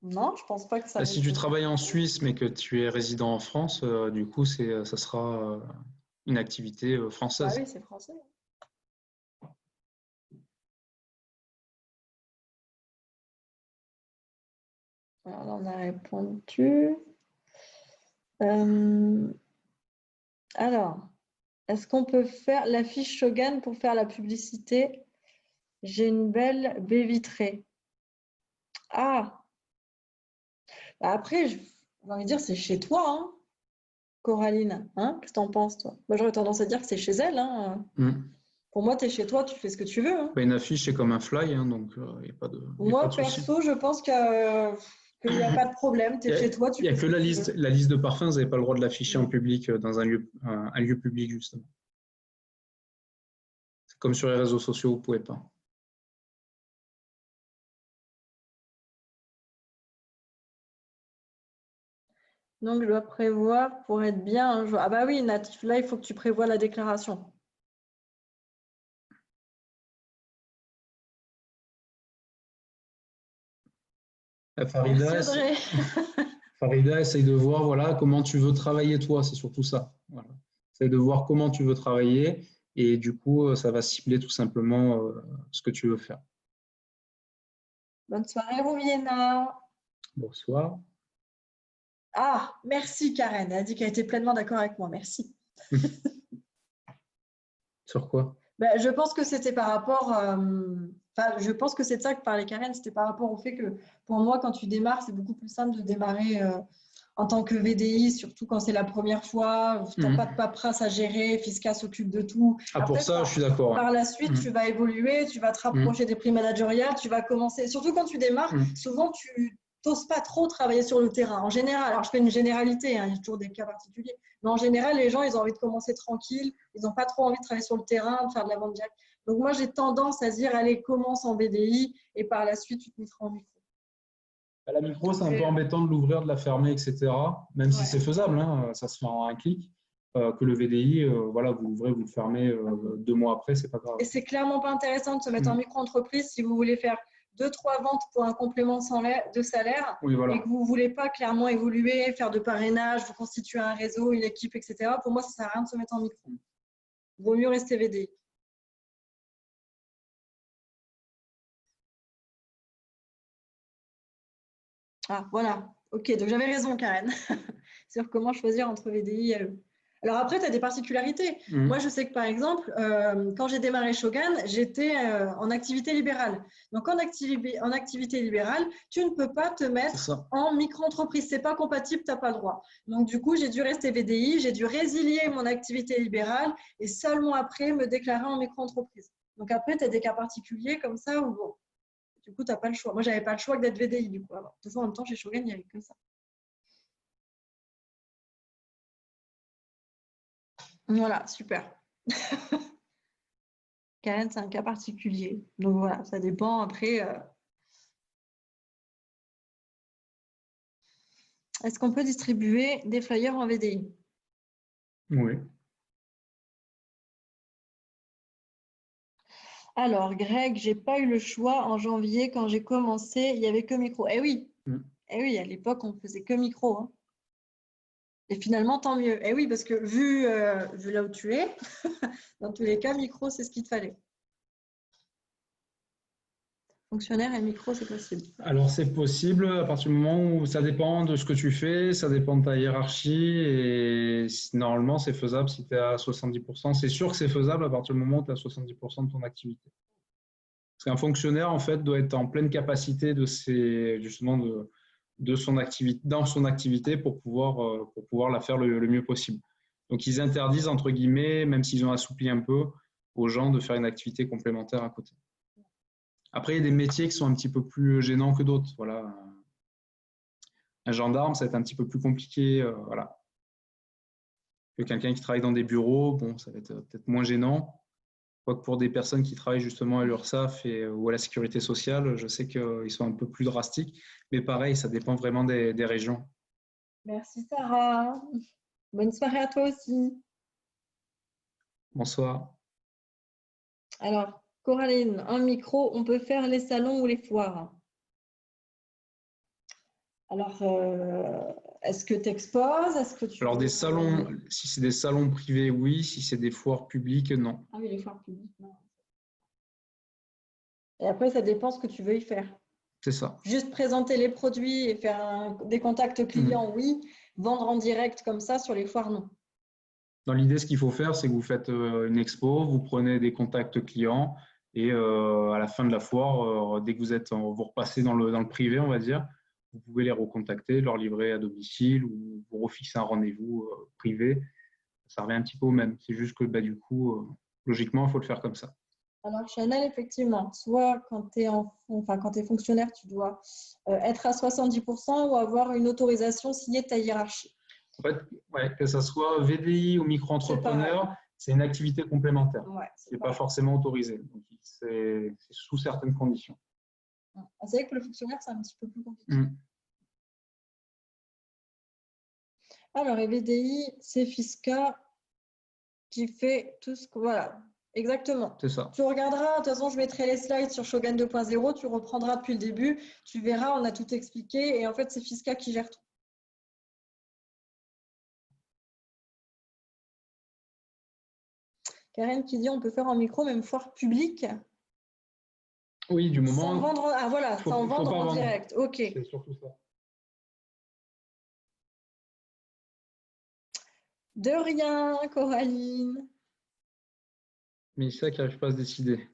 A: Non, je pense pas que ça.
B: Si tu travailles en Suisse, mais que tu es résident en France, du coup, ça sera une activité française.
A: Ah oui, c'est français. Alors là, on a répondu. Alors, est-ce qu'on peut faire la fiche Shogun pour faire la publicité? J'ai une belle baie vitrée. Ah! Après, j'ai envie de dire, c'est chez toi, hein, Coraline. Hein? Qu'est-ce que t'en penses, toi? Moi, j'aurais tendance à dire que c'est chez elle. Hein. Pour moi, tu es chez toi, tu fais ce que tu veux. Hein.
B: Une affiche, c'est comme un fly, hein, donc il n'y a pas de
A: Moi, perso, je pense qu'il n'y a pas de problème. Tu es chez toi, tu fais ce que tu veux. Il n'y a que
B: la liste de parfums, vous n'avez pas le droit de l'afficher en public dans un lieu public, justement. C'est comme sur les réseaux sociaux, vous ne pouvez pas.
A: Donc, je dois prévoir pour être bien un jour. Ah bah oui, natif, là, il faut que tu prévois la déclaration.
B: Farida, essaye de voir voilà, comment tu veux travailler toi, c'est surtout ça. Voilà. Essaye de voir comment tu veux travailler et du coup, ça va cibler tout simplement ce que tu veux faire.
A: Bonne soirée, Roumiena.
B: Bonsoir.
A: Ah, merci Karen. Elle a dit qu'elle était pleinement d'accord avec moi. Merci.
B: Sur quoi?
A: Je pense que c'était par rapport… je pense que c'est de ça que parlait Karen. C'était par rapport au fait que pour moi, quand tu démarres, c'est beaucoup plus simple de démarrer en tant que VDI, surtout quand c'est la première fois. Tu n'as pas de paperasse à gérer. Fisca s'occupe de tout.
B: Ah, après, pour ça, je suis d'accord.
A: Par la suite, tu vas évoluer, tu vas te rapprocher des prix managériales, tu vas commencer… Surtout quand tu démarres, souvent, tu n'oses pas trop travailler sur le terrain. En général, alors je fais une généralité, hein, il y a toujours des cas particuliers, mais en général, les gens, ils ont envie de commencer tranquille, ils n'ont pas trop envie de travailler sur le terrain, de faire de la vente directe. Donc moi, j'ai tendance à dire, allez, commence en BDI et par la suite, tu te mettras en micro.
B: La micro, c'est un peu embêtant de l'ouvrir, de la fermer, etc. Même si c'est faisable, hein, ça se fait en un clic. Que le VDI, voilà, vous l'ouvrez, vous le fermez 2 mois après, c'est pas grave.
A: Et c'est clairement pas intéressant de se mettre en micro-entreprise si vous voulez faire 2-3 ventes pour un complément de salaire et que vous ne voulez pas clairement évoluer, faire de parrainage, vous constituer un réseau, une équipe, etc. Pour moi, ça ne sert à rien de se mettre en micro. Il vaut mieux rester VDI. Ah, voilà. Ok, donc j'avais raison, Karen, sur comment choisir entre VDI et LE. Alors après, tu as des particularités. Moi, je sais que par exemple, quand j'ai démarré Shogun, j'étais en activité libérale. Donc, en activité libérale, tu ne peux pas te mettre en micro-entreprise. Ce n'est pas compatible, tu n'as pas le droit. Donc, du coup, j'ai dû rester VDI, j'ai dû résilier mon activité libérale et seulement après me déclarer en micro-entreprise. Donc, après, tu as des cas particuliers comme ça où, bon, du coup, tu n'as pas le choix. Moi, je n'avais pas le choix que d'être VDI, du coup. Alors, de toute façon, en même temps, chez Shogun, il n'y avait que ça. Voilà, super. Karen, c'est un cas particulier. Donc voilà, ça dépend après. Est-ce qu'on peut distribuer des flyers en VDI?
B: Oui.
A: Alors, Greg, j'ai pas eu le choix en janvier quand j'ai commencé, il n'y avait que micro. Eh oui, à l'époque, on faisait que micro. Hein. Et finalement, tant mieux. Eh oui, parce que vu là où tu es, dans tous les cas, micro, c'est ce qu'il te fallait. Fonctionnaire et micro, c'est possible.
B: Alors, c'est possible à partir du moment où ça dépend de ce que tu fais, ça dépend de ta hiérarchie et normalement, c'est faisable si tu es à 70%. C'est sûr que c'est faisable à partir du moment où tu es à 70% de ton activité. Parce qu'un fonctionnaire, en fait, doit être en pleine capacité de son activité, dans son activité pour pouvoir la faire le mieux possible. Donc, ils interdisent, entre guillemets, même s'ils ont assoupli un peu, aux gens de faire une activité complémentaire à côté. Après, il y a des métiers qui sont un petit peu plus gênants que d'autres. Voilà. Un gendarme, ça va être un petit peu plus compliqué. Voilà. Que quelqu'un qui travaille dans des bureaux, bon, ça va être peut-être moins gênant. Quoique pour des personnes qui travaillent justement à l'URSSAF ou à la sécurité sociale, je sais qu'ils sont un peu plus drastiques. Mais pareil, ça dépend vraiment des régions.
A: Merci Sarah. Bonne soirée à toi aussi.
B: Bonsoir.
A: Alors, Coraline, en micro, on peut faire les salons ou les foires. Alors, est-ce que tu exposes?
B: Alors, des salons, si c'est des salons privés, oui. Si c'est des foires publiques, non.
A: Ah oui, les foires publiques, non. Et après, ça dépend ce que tu veux y faire.
B: C'est ça.
A: Juste présenter les produits et faire des contacts clients, oui. Vendre en direct comme ça sur les foires, non.
B: Dans l'idée, ce qu'il faut faire, c'est que vous faites une expo, vous prenez des contacts clients et à la fin de la foire, dès que vous repassez dans le privé, on va dire, vous pouvez les recontacter, leur livrer à domicile ou vous refixer un rendez-vous privé. Ça revient un petit peu au même. C'est juste que du coup, logiquement, il faut le faire comme ça.
A: Alors, Chanel, effectivement, soit quand tu es fonctionnaire, tu dois être à 70% ou avoir une autorisation signée de ta hiérarchie.
B: En fait, ouais, que ce soit VDI ou micro-entrepreneur, c'est une activité complémentaire.
A: Ouais,
B: c'est pas forcément autorisé. Donc, c'est sous certaines conditions.
A: C'est vrai que le fonctionnaire, c'est un petit peu plus compliqué. Alors, et VDI, c'est Fisca qui fait tout ce que… Voilà, exactement.
B: C'est ça.
A: Tu regarderas, de toute façon, je mettrai les slides sur Shogun 2.0, tu reprendras depuis le début, tu verras, on a tout expliqué et en fait, c'est Fisca qui gère tout. Karen qui dit on peut faire en micro, même foire publique.
B: Oui, du moment.
A: Sans vendre, ah voilà, sans vendre en direct. Ok.
B: C'est surtout ça.
A: De rien, Coraline.
B: Mais c'est ça qui n'arrive pas à se décider.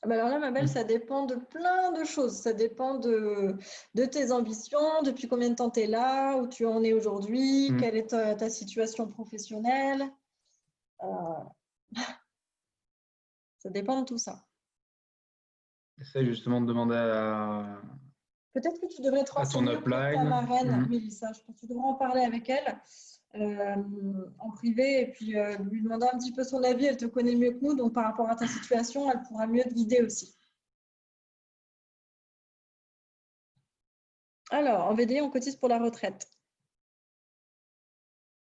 A: Bah alors là, ma belle, ça dépend de plein de choses. Ça dépend de tes ambitions, depuis combien de temps tu es là, où tu en es aujourd'hui, quelle est ta situation professionnelle. Ça dépend de tout ça.
B: J'essaie justement de demander à…
A: Peut-être que tu devrais te renseigner auprès de ta marraine, Mélissa. Je pense que tu devrais en parler avec elle en privé et puis lui demander un petit peu son avis. Elle te connaît mieux que nous, donc par rapport à ta situation, elle pourra mieux te guider aussi. Alors, en VDI, on cotise pour la retraite.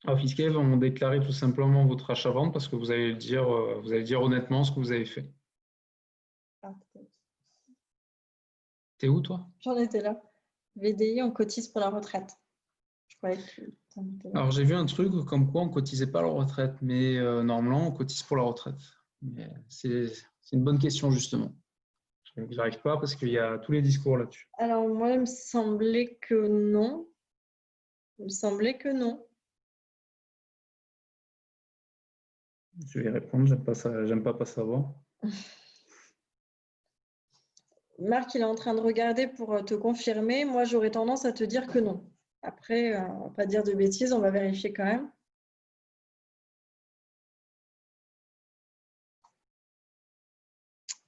B: En fiscal, ils vont déclarer tout simplement votre achat-vente parce que vous allez dire honnêtement ce que vous avez fait.
A: Ah,
B: t'es où, toi?
A: J'en étais là. VDI, on cotise pour la retraite. Je croyais que
B: alors, j'ai vu un truc comme quoi on ne cotisait pas la retraite, mais normalement, on cotise pour la retraite. C'est une bonne question, justement. Je n'arrive pas parce qu'il y a tous les discours là-dessus.
A: Alors, moi, il me semblait que non. Il me semblait que non.
B: Je vais répondre, j'aime pas savoir.
A: Marc, il est en train de regarder pour te confirmer. Moi, j'aurais tendance à te dire que non. Après, on ne va pas dire de bêtises, on va vérifier quand même.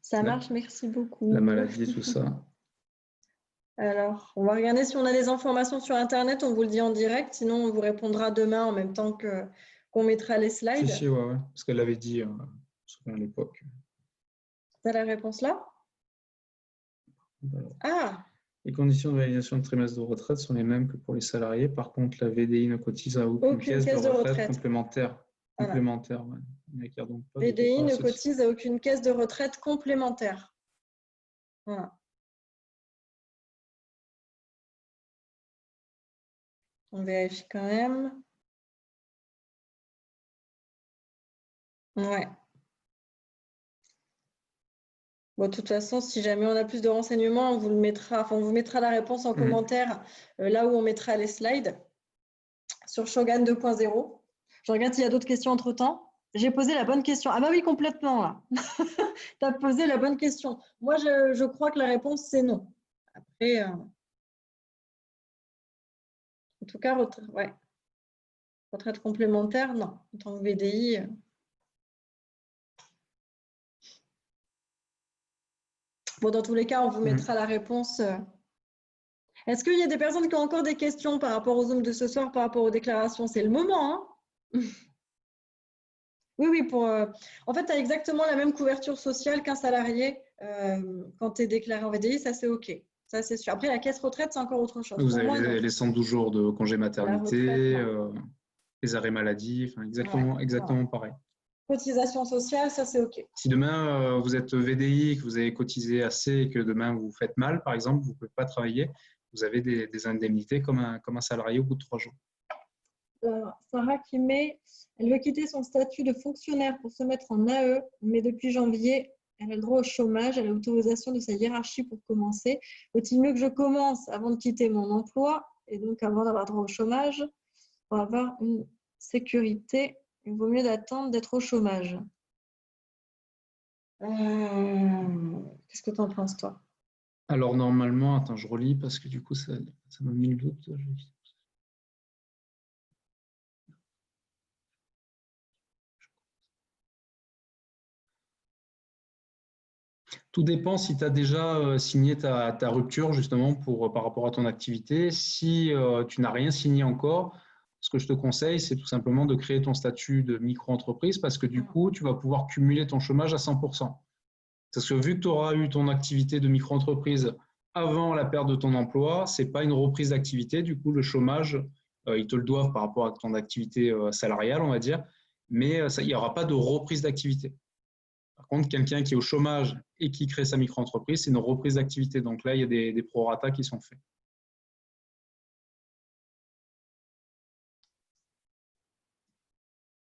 A: Ça marche, merci beaucoup.
B: La maladie, tout ça.
A: Alors, on va regarder si on a des informations sur Internet, on vous le dit en direct, sinon on vous répondra demain en même temps qu'on mettra les slides.
B: Si, ouais, parce qu'elle l'avait dit à l'époque.
A: Tu as la réponse là?
B: Alors,
A: Ah,
B: les conditions de validation de trimestre de retraite sont les mêmes que pour les salariés. Par contre, la VDI ne cotise à aucune caisse de retraite complémentaire.
A: Voilà.
B: Complémentaire, ouais. Il n'acquiert donc pas de
A: VDI ne
B: départ
A: cotise à aucune caisse de retraite complémentaire. Voilà. On vérifie quand même. Ouais. Bon, de toute façon, si jamais on a plus de renseignements, on vous le mettra, enfin, on vous mettra la réponse en commentaire là où on mettra les slides sur Shogun 2.0. Je regarde s'il y a d'autres questions entre-temps. J'ai posé la bonne question. Ah bah oui, complètement là. Tu as posé la bonne question. Moi, je crois que la réponse, c'est non. Après, en tout cas, ouais. Retraite complémentaire, non. En tant que VDI. Bon, dans tous les cas, on vous mettra la réponse. Est-ce qu'il y a des personnes qui ont encore des questions par rapport au Zoom de ce soir, par rapport aux déclarations? C'est le moment, hein? Oui, en fait, tu as exactement la même couverture sociale qu'un salarié quand tu es déclaré en VDI, ça c'est OK. Ça, c'est sûr. Après, la caisse retraite, c'est encore autre chose.
B: Vous avez les 112 jours de congé maternité,
A: retraite,
B: les arrêts maladie, enfin, exactement pareil.
A: Cotisation sociale, ça c'est OK.
B: Si demain vous êtes VDI, que vous avez cotisé assez et que demain vous faites mal, par exemple, vous ne pouvez pas travailler, vous avez des indemnités comme un salarié au bout de 3 jours.
A: Sarah qui elle veut quitter son statut de fonctionnaire pour se mettre en AE, mais depuis janvier, elle a le droit au chômage, elle a l'autorisation de sa hiérarchie pour commencer. Vaut-il mieux que je commence avant de quitter mon emploi et donc avant d'avoir droit au chômage pour avoir une sécurité? Il vaut mieux d'attendre d'être au chômage. Qu'est-ce que tu en penses, toi?
B: Alors normalement, attends, je relis parce que du coup, ça m'a mis le doute. Tout dépend si tu as déjà signé ta rupture justement par rapport à ton activité. Si tu n'as rien signé encore, ce que je te conseille, c'est tout simplement de créer ton statut de micro-entreprise parce que du coup, tu vas pouvoir cumuler ton chômage à 100%. Parce que vu que tu auras eu ton activité de micro-entreprise avant la perte de ton emploi, ce n'est pas une reprise d'activité. Du coup, le chômage, ils te le doivent par rapport à ton activité salariale, on va dire, mais il n'y aura pas de reprise d'activité. Par contre, quelqu'un qui est au chômage et qui crée sa micro-entreprise, c'est une reprise d'activité. Donc là, il y a des prorata qui sont faits.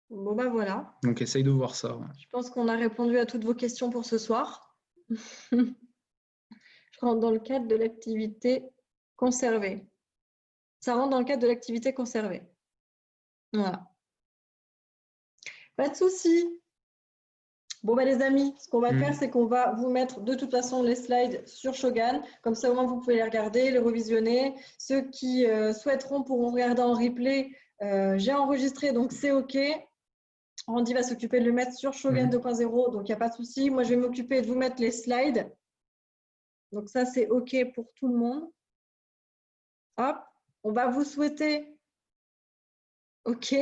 A: Bon, ben voilà.
B: Donc, essaye de voir ça. Ouais.
A: Je pense qu'on a répondu à toutes vos questions pour ce soir. Je rentre dans le cadre de l'activité conservée. Ça rentre dans le cadre de l'activité conservée. Voilà. Pas de souci. Bon, les amis, ce qu'on va faire, c'est qu'on va vous mettre de toute façon les slides sur Shogun. Comme ça, au moins, vous pouvez les regarder, les revisionner. Ceux qui souhaiteront pourront regarder en replay. J'ai enregistré, donc c'est OK. Randy va s'occuper de le mettre sur Shogun 2.0, donc il n'y a pas de souci. Moi, je vais m'occuper de vous mettre les slides. Donc ça, c'est OK pour tout le monde. Hop, on va vous souhaiter OK.